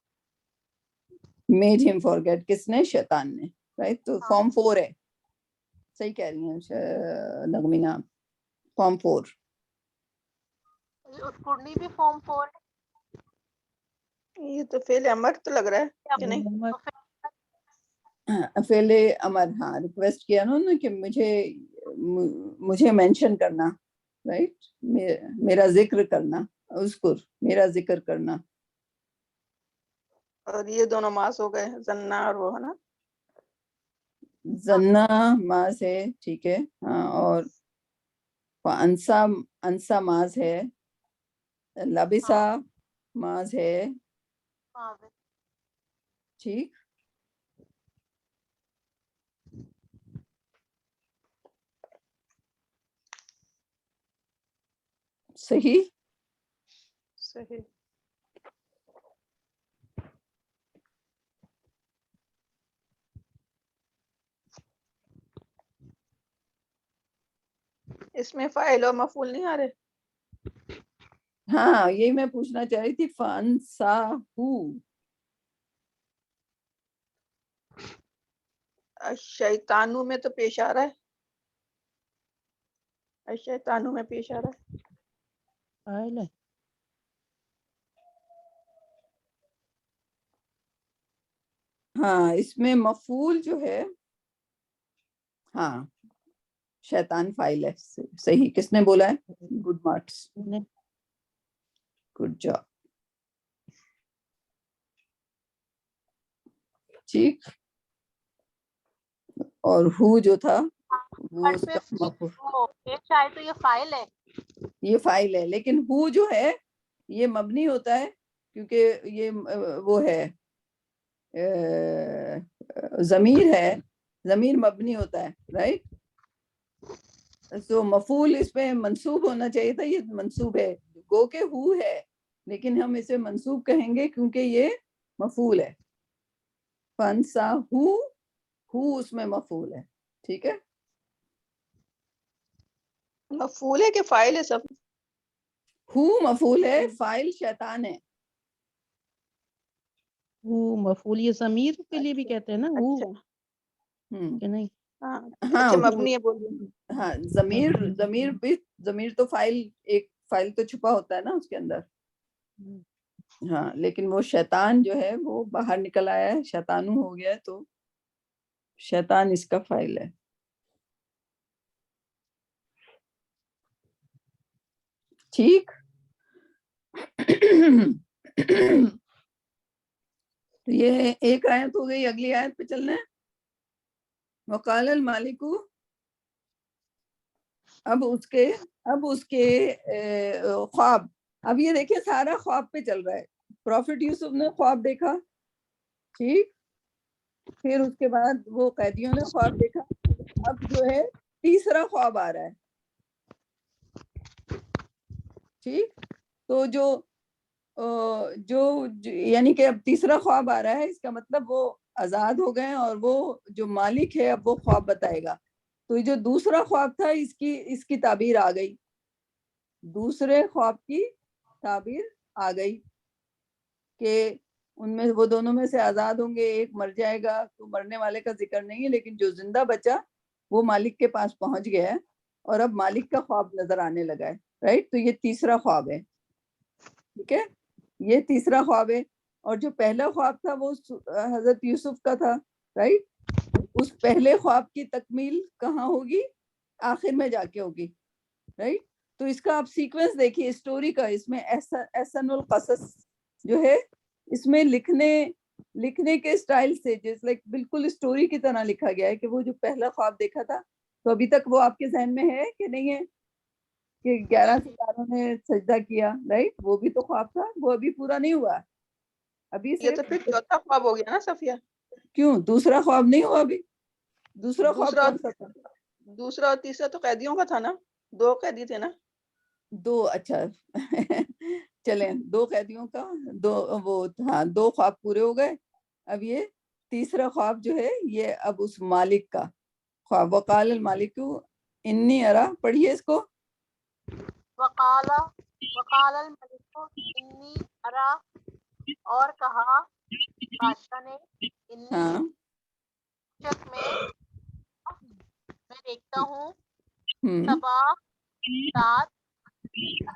میڈ ہم فارگیٹ، کس نے؟ شیطان نے، رائٹ. تو ہاں. فارم 4 ہے. صحیح کہہ رہی ہیں نغمینا، فارم 4. اسکرنی بھی فارم 4 ہے. یہ تو فعل امر تو لگ رہا ہے کہ نہیں؟ تو پھر فعل امر، ہاں. ریکویسٹ کیا نا کہ مجھے مینشن کرنا، رائٹ. میرا ذکر کرنا، اذکر، میرا ذکر کرنا. اور یہ دونوں ماس ہو گئے، زنا اور وہ ہے نا. زنا ماس ہے. ٹھیک ہے. ہاں. اور فانسا انسا ماز ہے, لبسا ماز ہے, ہاں ٹھیک. صحیح. صحیح. اس میں فاعل اور مفعول نہیں آ رہے؟ ہاں یہی میں پوچھنا چاہ رہی تھی. فانساہو, شیطانو میں تو پیش آ رہا ہے, شیطانو میں پیش آ رہا ہے. فاعل ہے. ہاں اس میں مفعول جو ہے, ہاں شیطان فاعل ہے. صحیح. کس نے بولا ہے؟ گڈ مارکس, نے گڈ جاب. ٹھیک. اور ہو جو تھا وہ اس کا مفعول, وہ پیش آئے تو یہ فائل ہے. یہ فاعل ہے, لیکن ہو جو ہے یہ مبنی ہوتا ہے کیونکہ یہ وہ ہے ضمیر ہے, ضمیر مبنی ہوتا ہے, رائٹ. تو مفعول اس میں منصوب ہونا چاہیے تھا, یہ منصوب ہے. گو کہ ہو ہے لیکن ہم اسے منصوب کہیں گے کیونکہ یہ مفعول ہے. فنسا ہو اس میں مفعول ہے, ٹھیک ہے. مفعول ہے کہ فاعل ہے سب؟ ہو مفعول ہے, فاعل شیطان ہے. وہ مفعول یہ ضمیر کے لیے بھی کہتے ہیں نا وہ, اچھا ہم، کہ نہیں؟ ہاں ہاں اچھا, ہو, مبنی ہے بولیے. ہاں ضمیر بھی, ضمیر تو فاعل, ایک فاعل تو چھپا ہوتا ہے نا اس کے اندر. ہاں لیکن وہ شیطان جو ہے وہ باہر نکل آیا ہے, شیطانو ہو گیا ہے, تو شیطان اس کا فاعل ہے. ٹھیک. تو یہ ایک آیت ہو گئی. اگلی آیت پہ چلنا ہے. وقال المالک, اب اس کے خواب. اب یہ دیکھیں سارا خواب پہ چل رہا ہے. پروفٹ یوسف نے خواب دیکھا, ٹھیک. پھر اس کے بعد وہ قیدیوں نے خواب دیکھا. اب جو ہے تیسرا خواب آ رہا ہے, ٹھیک. تو جو یعنی کہ اب تیسرا خواب آ رہا ہے, اس کا مطلب وہ آزاد ہو گئے اور وہ جو مالک ہے اب وہ خواب بتائے گا. تو جو دوسرا خواب تھا اس کی تعبیر آ گئی, دوسرے خواب کی تعبیر آ گئی کہ ان میں وہ دونوں میں سے آزاد ہوں گے, ایک مر جائے گا. تو مرنے والے کا ذکر نہیں ہے, لیکن جو زندہ بچا وہ مالک کے پاس پہنچ گیا ہے اور اب مالک کا خواب نظر آنے لگا ہے, رائٹ. تو یہ تیسرا خواب ہے, ٹھیک ہے. یہ تیسرا خواب ہے. اور جو پہلا خواب تھا وہ حضرت یوسف کا تھا, رائٹ. اس پہلے خواب کی تکمیل کہاں ہوگی؟ آخر میں جا کے ہوگی, رائٹ. تو اس کا آپ سیکوینس دیکھیے اسٹوری کا. اس میں احسن القصص جو ہے اس میں لکھنے کے سٹائل سے جیسے لائک بالکل اسٹوری کی طرح لکھا گیا ہے کہ وہ جو پہلا خواب دیکھا تھا, تو ابھی تک وہ آپ کے ذہن میں ہے کہ نہیں ہے کہ 11 ستاروں نے سجدہ کیا, رائٹ. وہ بھی تو خواب تھا, وہ ابھی پورا نہیں ہوا. ابھی یہ تو پھر صرف چوتھا خواب ہو گیا نا صفیہ. کیوں دوسرا خواب نہیں ہوا ابھی؟ دوسرا خواب دوسرا کون سا تھا؟ دوسرا اور تیسرا تو قیدیوں کا تھا نا, 2 قیدی تھے نا. دو, اچھا چلیں 2 قیدیوں کا, وہ ہاں 2 خواب پورے ہو گئے. اب یہ تیسرا خواب جو ہے یہ اب اس مالک کا خواب. وقال المالک انی ارا, پڑھیے اس کو. وقال الملک انی ارا, اور کہا بادشاہ نے, انی ہاں شک میں دیکھتا ہوں ہم، سبا 7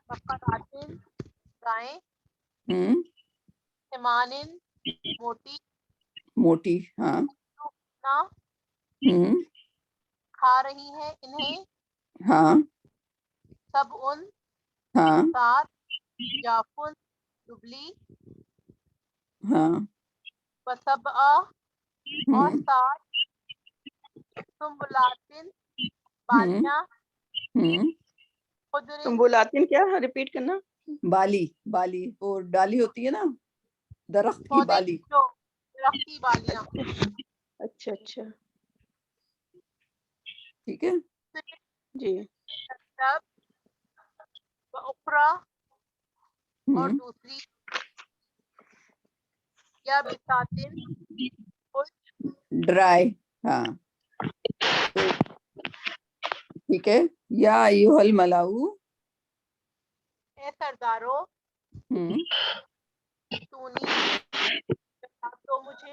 بقراتن گائیں, ہم، سمانن موٹی, ہاں نہ ہم، کھا رہی ہے انہیں, ہاں سب ان ہاں 7 جافن دبلی, ہاں وسبع اور ہم، 7 سنبلاتن ہم، بالیاں, ہم، خدری تم بلاتی ہیں کیا؟ ریپیٹ کرنا. بالی, بالی وہ ڈالی ہوتی ہے نا, درخت کی پودے بالی. کی جو درخت کی بالیاں. اچھا اچھا ٹھیک ہے, جی. تب اخرا اور دوسری یا بساتن ڈرائی. ہاں تو ٹھیک ہے. یا ایھا الملاؤ, اے سردارو ہوں سونی تو مجھے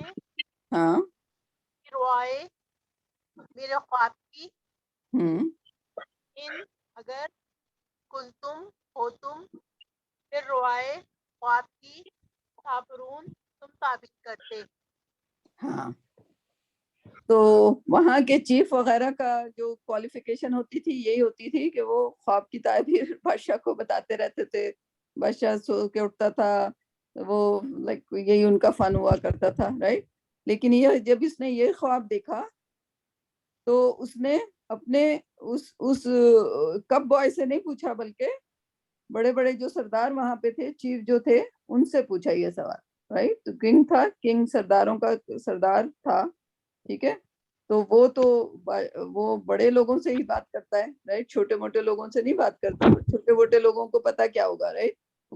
ہاں روائے میرے خواب کی ہوں ان اگر کنتم ہو تم پھر روائے خواب کی تعبرون تم تعبیر کرتے. ہاں. تو وہاں کے چیف وغیرہ کا جو کوالیفیکیشن ہوتی تھی یہی ہوتی تھی کہ وہ خواب کی تعبیر بادشاہ کو بتاتے رہتے تھے. بادشاہ سو کے اٹھتا تھا, وہ لائک یہی ان کا فن ہوا کرتا تھا, رائٹ. لیکن یہ جب اس نے یہ خواب دیکھا تو اس نے اپنے اس کب بوائے سے نہیں پوچھا, بلکہ بڑے بڑے جو سردار وہاں پہ تھے, چیف جو تھے, ان سے پوچھا یہ سوال, رائٹ. تو کنگ تھا, کنگ سرداروں کا سردار تھا, ٹھیک ہے. تو وہ بڑے لوگوں سے ہی بات کرتا ہے, رائٹ. چھوٹے موٹے لوگوں سے نہیں بات کرتا. چھوٹے موٹے لوگوں کو پتا کیا ہوگا, رائٹ.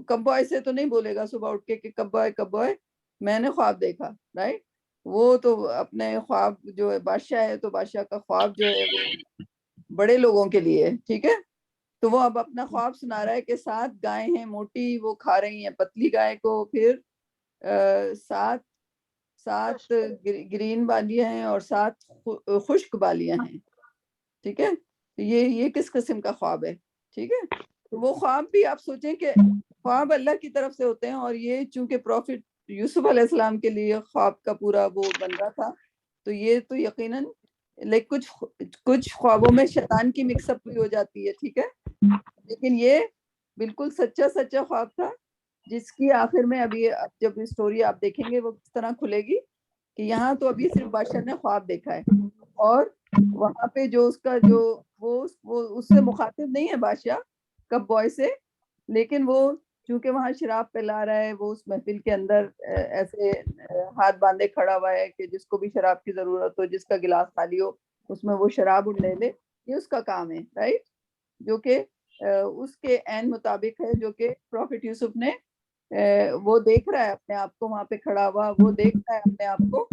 کب بوائے سے تو نہیں بولے گا صبح اٹھ کے کہ کب بوائے میں نے خواب دیکھا, رائٹ. وہ تو اپنے خواب جو ہے, بادشاہ ہے تو بادشاہ کا خواب جو ہے وہ بڑے لوگوں کے لیے, ٹھیک ہے. تو وہ اب اپنا خواب سنا رہا ہے کہ 7 گائیں ہیں موٹی, وہ کھا رہی ہیں پتلی گائے کو, پھر 7 گرین بالیاں ہیں اور 7 خشک بالیاں ہیں, ٹھیک ہے. یہ کس قسم کا خواب ہے, ٹھیک ہے. تو وہ خواب بھی آپ سوچیں کہ خواب اللہ کی طرف سے ہوتے ہیں, اور یہ چونکہ پروفٹ یوسف علیہ السلام کے لیے خواب کا پورا وہ بن رہا تھا, تو یہ تو یقیناً کچھ خوابوں میں شیطان کی مکس اپ بھی ہو جاتی ہے, ٹھیک ہے. لیکن یہ بالکل سچا خواب تھا, جس کی آخر میں ابھی جب اسٹوری آپ دیکھیں گے وہ کس طرح کھلے گی کہ یہاں تو ابھی صرف بادشاہ نے خواب دیکھا ہے, اور وہاں پہ جو اس کا جو وہ اس سے مخاطب نہیں ہے بادشاہ کب بوائے سے, لیکن وہ چونکہ وہاں شراب پلا رہا ہے, وہ اس محفل کے اندر ایسے ہاتھ باندھے کھڑا ہوا ہے کہ جس کو بھی شراب کی ضرورت ہو, جس کا گلاس خالی ہو, اس میں وہ شراب اڑنے لے. یہ اس کا کام ہے, رائٹ, جو کہ اس کے عین مطابق ہے, جو کہ پروفٹ یوسف نے وہ دیکھ رہا ہے اپنے آپ کو وہاں پہ کھڑا ہوا, وہ دیکھ رہا ہے اپنے آپ کو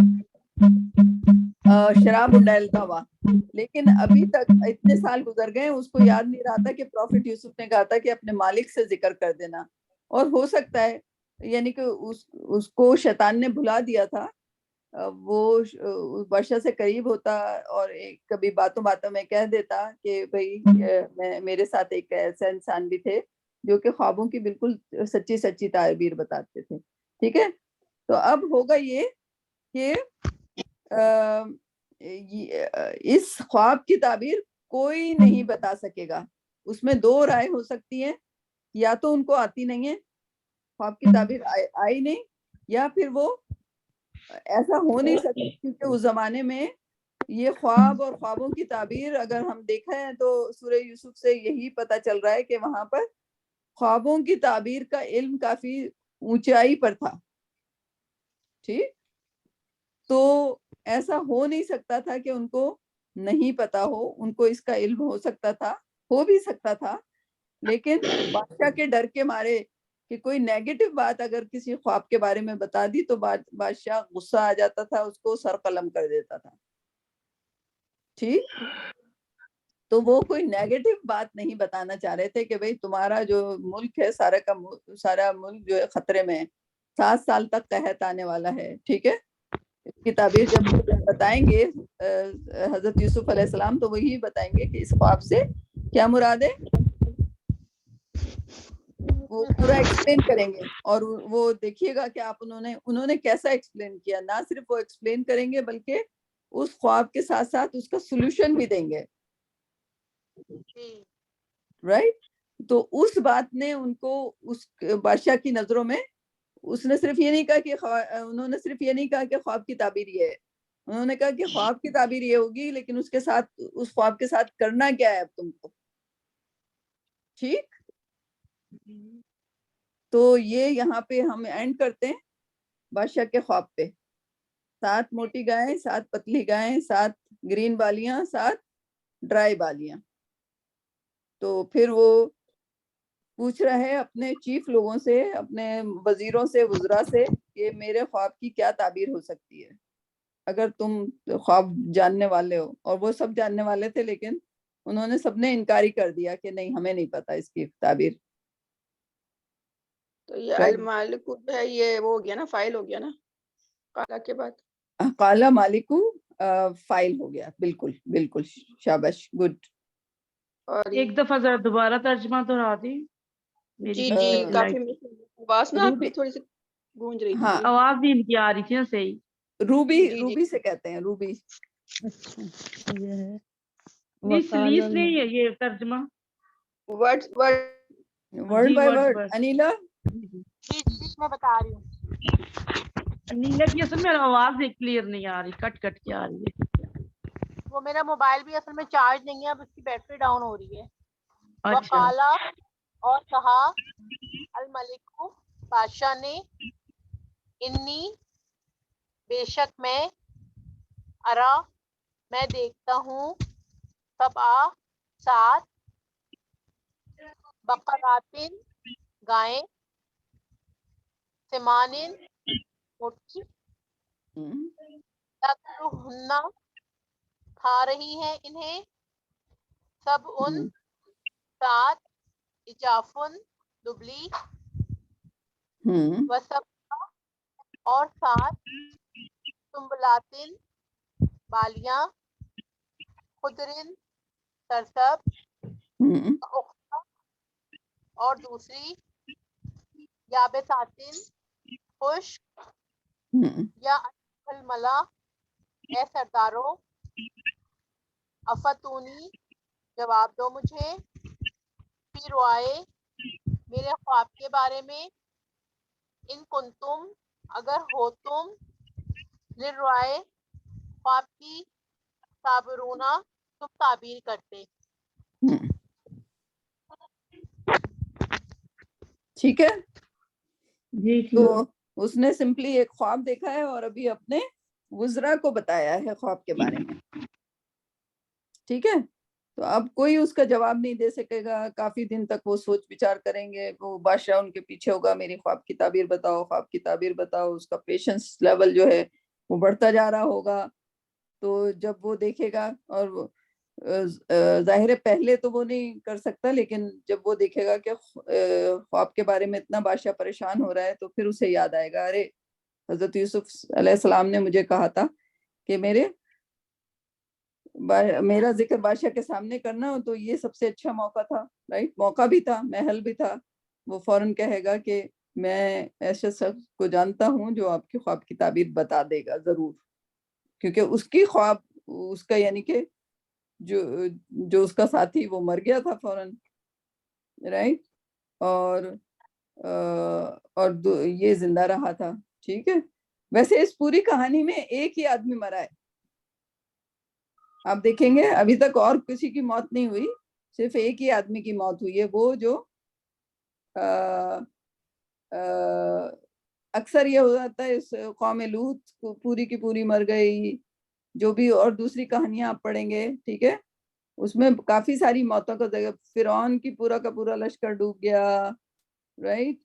شراب اڈالتا ہوا. لیکن ابھی تک اتنے سال گزر گئے, اس کو یاد نہیں رہا تھا کہ پروفٹ یوسف نے کہا تھا کہ اپنے مالک سے ذکر کر دینا. اور ہو سکتا ہے یعنی کہ اس کو شیطان نے بھلا دیا تھا, وہ بادشاہ سے قریب ہوتا اور کبھی باتوں میں کہہ دیتا کہ بھئی میرے ساتھ ایک ایسا انسان بھی تھے جو کہ خوابوں کی بالکل سچی تعبیر بتاتے تھے, ٹھیک ہے. تو اب ہوگا یہ کہ اس خواب کی تعبیر کوئی نہیں بتا سکے گا. اس میں 2 رائے ہو سکتی ہیں, یا تو ان کو آتی نہیں ہے, خواب کی تعبیر آئی نہیں, یا پھر وہ ایسا ہو نہیں سکتا, کیونکہ اس زمانے میں یہ خواب اور خوابوں کی تعبیر اگر ہم دیکھیں تو سورہ یوسف سے یہی پتہ چل رہا ہے کہ وہاں پر خوابوں کی تعبیر کا علم کافی اونچائی پر تھا, ٹھیک. تو ایسا ہو نہیں سکتا تھا کہ ان کو نہیں پتا ہو, ان کو اس کا علم ہو سکتا تھا, ہو بھی سکتا تھا, لیکن بادشاہ کے ڈر کے مارے کہ کوئی نیگیٹو بات اگر کسی خواب کے بارے میں بتا دی تو بادشاہ غصہ آ جاتا تھا, اس کو سر قلم کر دیتا تھا, ٹھیک. تو وہ کوئی نیگیٹو بات نہیں بتانا چاہ رہے تھے کہ بھئی تمہارا جو ملک ہے سارا ملک جو ہے خطرے میں ہے, 7 سال تک قحط آنے والا ہے, ٹھیک ہے. اس کی تعبیر جب بتائیں گے حضرت یوسف علیہ السلام, تو وہی بتائیں گے کہ اس خواب سے کیا مراد ہے, وہ پورا ایکسپلین کریں گے. اور وہ دیکھیے گا کہ آپ انہوں نے کیسا ایکسپلین کیا. نہ صرف وہ ایکسپلین کریں گے بلکہ اس خواب کے ساتھ ساتھ اس کا سولوشن بھی دیں گے, رائٹ. تو اس بات نے ان کو اس بادشاہ کی نظروں میں اس نے صرف یہ نہیں کہا کہ انہوں نے صرف یہ نہیں کہا کہ خواب کی تعبیر یہ ہے, انہوں نے کہا کہ خواب کی تعبیر یہ ہوگی, لیکن اس خواب کے ساتھ کرنا کیا ہے اب تم کو, ٹھیک, تو یہ یہاں پہ ہم اینڈ کرتے ہیں بادشاہ کے خواب پہ. 7 موٹی گائیں, 7 پتلی گائیں, 7 گرین بالیاں, 7 ڈرائی بالیاں. تو پھر وہ پوچھ رہا ہے اپنے چیف لوگوں سے, اپنے وزیروں سے, وزراء سے, کہ میرے خواب کی کیا تعبیر ہو سکتی ہے اگر تم خواب جاننے والے ہو. اور وہ سب جاننے والے تھے, لیکن انہوں نے سب نے انکاری کر دیا کہ نہیں, ہمیں نہیں پتا اس کی تعبیر. تو یہ Right. المالک جو ہے یہ وہ ہو گیا نا, فائل ہو گیا نا قالا کے بعد. قال مالکو فائل ہو گیا. بالکل بالکل, شاباش, گڈ. اور ایک دفعہ ذرا دوبارہ ترجمہ دہرا دی. میری جی بھی جی لائٹ- کافی آواز نا آپ روبی, کی تھوڑی سی گونج رہی تھی. ہاں, جی آواز بھی ان کی آ رہی تھی نا صحیح. روبی, جی جی. روبی سے کہتے ہیں, روبی. اچھا یہ ہے نہیں وقال سلیس نہیں ہے یہ ترجمہ. ورڈ ورڈ جی by word word. Word. Anila, جی میں بتا رہی ہوں. نیلا کی اصل میں آواز کلیئر نہیں آ رہی, کٹ کٹ کے آ رہی ہے. وہ میرا موبائل بھی اصل میں چارج نہیں ہے, اب اس کی بیٹری ڈاؤن ہو رہی ہے. اچھا وقالا اور کہا, الملک بادشاہ نے, انی بے شک میں, ارا میں دیکھتا ہوں, 7 بقراتن گائیں, سمانن موٹی, تاکلہن کھا رہی ہیں انہیں, سب ان 7 اجافن دبلی, وسب اور 7 سنبلاتن بالیاں, خضرن سرسب, اور دوسری یابساتن خشک, یا الملا اے سرداروں, افتونی جواب دو مجھے, فی روائے میرے خواب کے بارے میں, ان کنتم اگر ہو تم, للروائے خواب کی, تعبرونا تم تعبیر کرتے. ٹھیک ہے. جی ٹھیک. تو اس نے سمپلی ایک خواب دیکھا ہے اور ابھی اپنے وزراء کو بتایا ہے خواب کے بارے میں. ٹھیک ہے, تو اب کوئی اس کا جواب نہیں دے سکے گا. کافی دن تک وہ سوچ بچار کریں گے. وہ بادشاہ ان کے پیچھے ہوگا, میری خواب کی تعبیر بتاؤ, خواب کی تعبیر بتاؤ. اس کا پیشنس لیول جو ہے وہ بڑھتا جا رہا ہوگا. تو جب وہ دیکھے گا, اور ظاہر ہے پہلے تو وہ نہیں کر سکتا, لیکن جب وہ دیکھے گا کہ خواب کے بارے میں اتنا بادشاہ پریشان ہو رہا ہے, تو پھر اسے یاد آئے گا, ارے حضرت یوسف علیہ السلام نے مجھے کہا تھا کہ میرا ذکر بادشاہ کے سامنے کرنا, تو یہ سب سے اچھا موقع تھا. رائٹ, موقع بھی تھا, محل بھی تھا. وہ فوراً کہے گا کہ میں ایسے شخص کو جانتا ہوں جو آپ کی خواب کی تعبیر بتا دے گا ضرور, کیونکہ اس کی خواب, اس کا یعنی کہ جو اس کا ساتھی وہ مر گیا تھا فوراً. رائٹ, اور یہ زندہ رہا تھا. ٹھیک ہے. ویسے اس پوری کہانی میں ایک ہی آدمی مرا ہے. آپ دیکھیں گے ابھی تک اور کسی کی موت نہیں ہوئی, صرف ایک ہی آدمی کی موت ہوئی ہے, وہ جو اکثر یہ ہو جاتا ہے اس قوم لوط پوری کی پوری مر گئی. جو بھی اور دوسری کہانیاں آپ پڑھیں گے, ٹھیک ہے, اس میں کافی ساری موتوں کا جگہ, فرعون کی پورا کا پورا لشکر ڈوب گیا. رائٹ,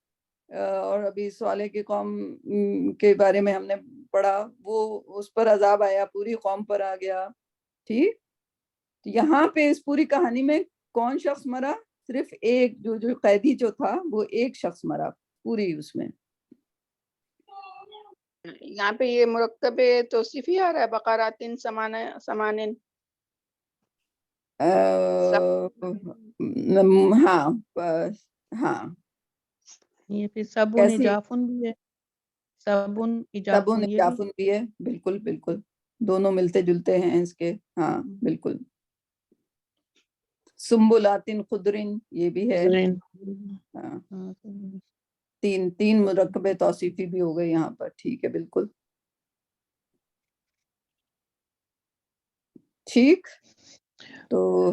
اور ابھی صالح کی قوم کے بارے میں ہم نے پڑھا, وہ اس پر عذاب آیا, پوری قوم پر آ گیا. ٹھیک, یہاں پہ اس پوری کہانی میں کون شخص مرا؟ صرف ایک, جو قیدی جو تھا وہ ایک شخص مرا پوری اس میں. یہاں پہ یہ مرکب توصیفی آ رہا ہے, بقراتن سمانن. ہاں ہاں, یہ پھر سبن کیسی؟ اجافن بھی ہے, سبن سبون اجافن یہ بھی. جافن بھی ہے. بالکل بالکل, دونوں ملتے جلتے ہیں اس کے. ہاں بالکل. سنبلاتن خضرن یہ بھی ہے. ہاں, تین مرکب توصیفی بھی ہو گئے یہاں پر. ٹھیک ہے, بالکل ٹھیک. تو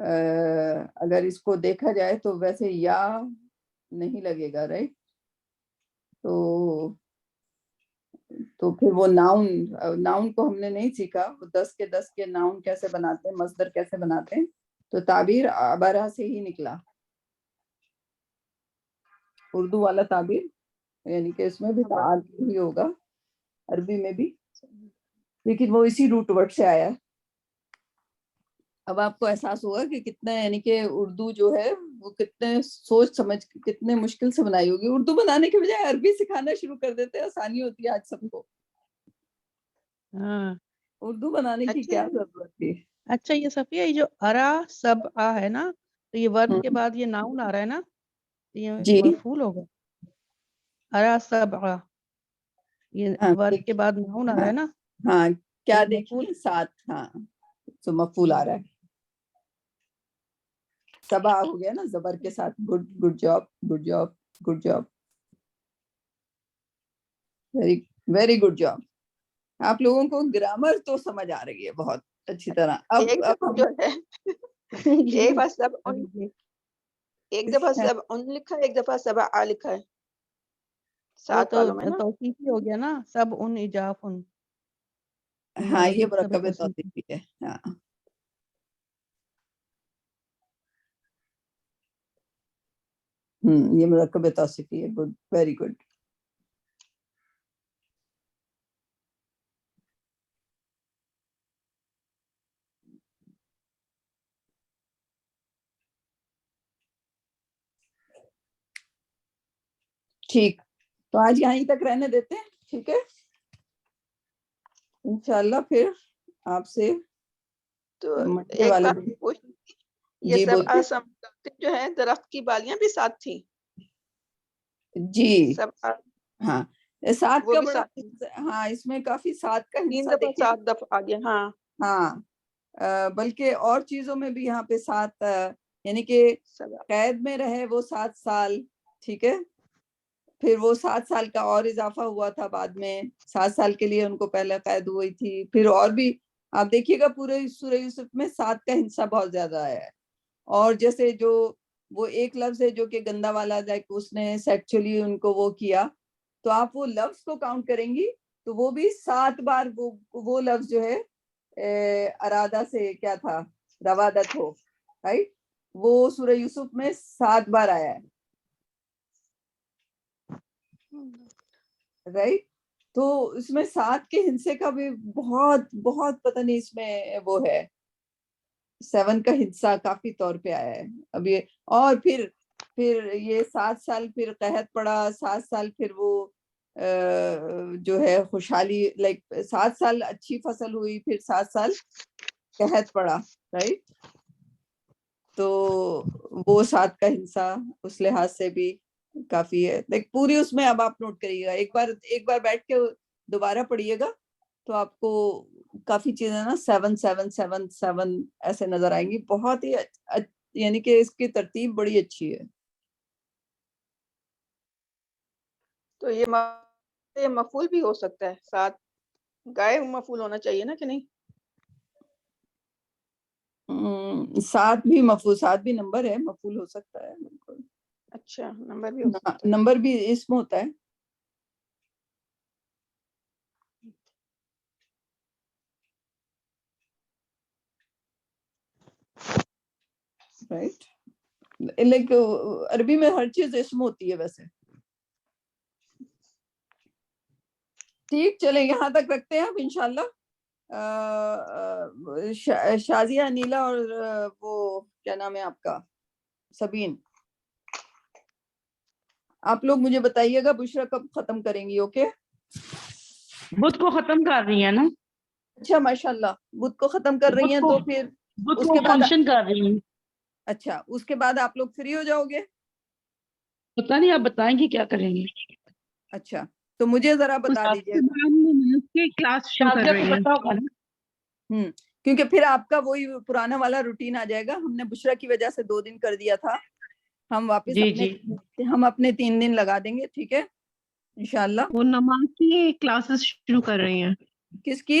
اگر اس کو دیکھا جائے تو ویسے یا نہیں لگے گا، رائٹ؟ تو پھر وہ ناؤن کو ہم نے نہیں سیکھا، 10 کے ناؤن کیسے بناتے ہیں، مصدر کیسے بناتے ہیں، تو تعبیر عبارہ سے ہی نکلا، اردو والا تعبیر، یعنی کہ اس میں بھی تعبیر ہی ہوگا عربی میں بھی، لیکن وہ اسی روٹ ورڈ سے آیا ہے۔ اب آپ کو احساس ہوگا کہ کتنا، یعنی کہ اردو جو ہے وہ کتنے سوچ سمجھ کتنے مشکل سے بنائی ہوگی۔ اردو بنانے کے بجائے عربی سکھانا شروع کر دیتے ہیں، آسانی ہوتی ہے آج سب کو۔ ہاں اردو بنانے کی کیا ضرورت تھی؟ اچھا یہ صفیہ، یہ جو ارا سب آ ہے نا، تو یہ ورب کے بعد یہ ناؤن آ رہا ہے نا، تو یہ جی مفعول ہوگا، ارا سب آ، یہ ہاں ورب کے بعد ناؤن آ رہا ہے نا، ہاں کیا تو مفعول دیکھیں ساتھ، ہاں تو مفعول آ رہا ہے، سبا ہو گیا نا زبر کے ساتھ، good job, good job, good job, very good job. آپ لوگوں کو گرامر تو سمجھ آ رہی ہے بہت اچھی طرح۔ ایک دفعہ جو ہے ایک بار سب ان، ایک دفعہ سب ان لکھا ہے، ایک دفعہ سب آ لکھا ہے وہ ساتھ تو والوں میں نا۔ توصیفی ہو گیا نا، سب ان اجاف ان، ہاں یہ مرکب مرکب توصیفی۔ توصیفی ہے، ہاں یہ مرکب توصیفی ہے، گڈ، ویری گڈ۔ ٹھیک، تو آج یہیں تک رہنے دیتے ہیں، ٹھیک ہے، انشاءاللہ پھر آپ سے تو منڈے ایک والے بات دن۔ پوچھنی تھی، یہ جی سب بولتے، آسم جو ہے درخت کی بالیاں بھی ساتھ تھیں، جی سب ہاں سات وہ کا بھی بڑا، ساتھ تھیں، ہاں اس میں کافی سات کا 3 حصہ دفعہ دیکھیے، 7 دفعہ آ گیا۔ ہاں ہاں بلکہ اور چیزوں میں بھی یہاں پہ سات، یعنی کہ سب قید میں رہے وہ 7 سال، ٹھیک ہے، پھر وہ 7 سال کا اور اضافہ ہوا تھا بعد میں، 7 سال کے لیے ان کو پہلے قید ہوئی تھی، پھر اور بھی آپ دیکھیے گا پورے سورہ یوسف میں 7 کا حصہ بہت زیادہ آیا ہے۔ اور جیسے جو وہ ایک لفظ ہے جو کہ گندا والا، لائک اس نے سیکچولی ان کو وہ کیا، تو آپ وہ لفظ کو کاؤنٹ کریں گی تو وہ بھی 7 بار وہ لفظ جو ہے ارادہ سے کیا تھا، روادت ہو، رائٹ، وہ سورہ یوسف میں 7 بار آیا ہے، رائٹ۔ تو اس میں 7 کے ہندسے کا بھی بہت بہت پتہ نہیں اس میں وہ ہے، 7 کا ہندسہ کافی طور پہ آیا ہے اب یہ، اور پھر یہ 7 سال پھر قحط پڑا، 7 سال پھر وہ جو ہے خوشحالی، لائک 7 سال اچھی فصل ہوئی، پھر 7 سال قحط پڑا، رائٹ۔ تو وہ 7 کا حصہ اس لحاظ سے بھی کافی ہے، لائک پوری اس میں اب آپ نوٹ کریے گا، ایک بار بیٹھ کے دوبارہ پڑھیے گا تو آپ کو کافی چیزیں نا 7 7 7 7 ایسے نظر آئیں گی، بہت ہی یعنی کہ اس کی ترتیب بڑی اچھی ہے۔ تو یہ مفعول بھی ہو سکتا ہے، ساتھ غائب مفعول ہونا چاہیے نا کہ نہیں؟ 7 بھی مفعول، 7 بھی نمبر ہے، مفعول ہو سکتا ہے بالکل، اچھا نمبر بھی ہو سکتا ہے۔ نمبر بھی اسم ہوتا ہے، رائٹ، لائک عربی میں ہر چیز اسم ہوتی ہے ویسے۔ ٹھیک، چلیں یہاں تک رکھتے ہیں اب انشاءاللہ۔ شازیہ، نیلا اور وہ کیا نام ہے آپ کا، سبین، آپ لوگ مجھے بتائیے گا بشرا کب ختم کریں گی، اوکے؟ بدھ کو ختم کر رہی ہے نا، اچھا ماشاءاللہ، بدھ کو ختم کر رہی ہیں، تو پھر بدھ اس کو کے بعد، فنکشن کر رہی ہیں، اچھا اس کے بعد آپ لوگ فری ہو جاؤ گے؟ پتہ نہیں آپ بتائیں گے کیا کریں گے۔ اچھا تو مجھے ذرا بتا دیجیے گا، کلاس شروع کر رہی ہیں، کیونکہ پھر آپ کا وہی پرانا والا روٹین آ جائے گا، ہم نے بشرا کی وجہ سے 2 دن کر دیا تھا، ہم واپس جی اپنے جی، ہم اپنے 3 دن لگا دیں گے، ٹھیک ہے انشاءاللہ۔ وہ نماز کی کلاسز شروع کر رہی ہیں، کس کی؟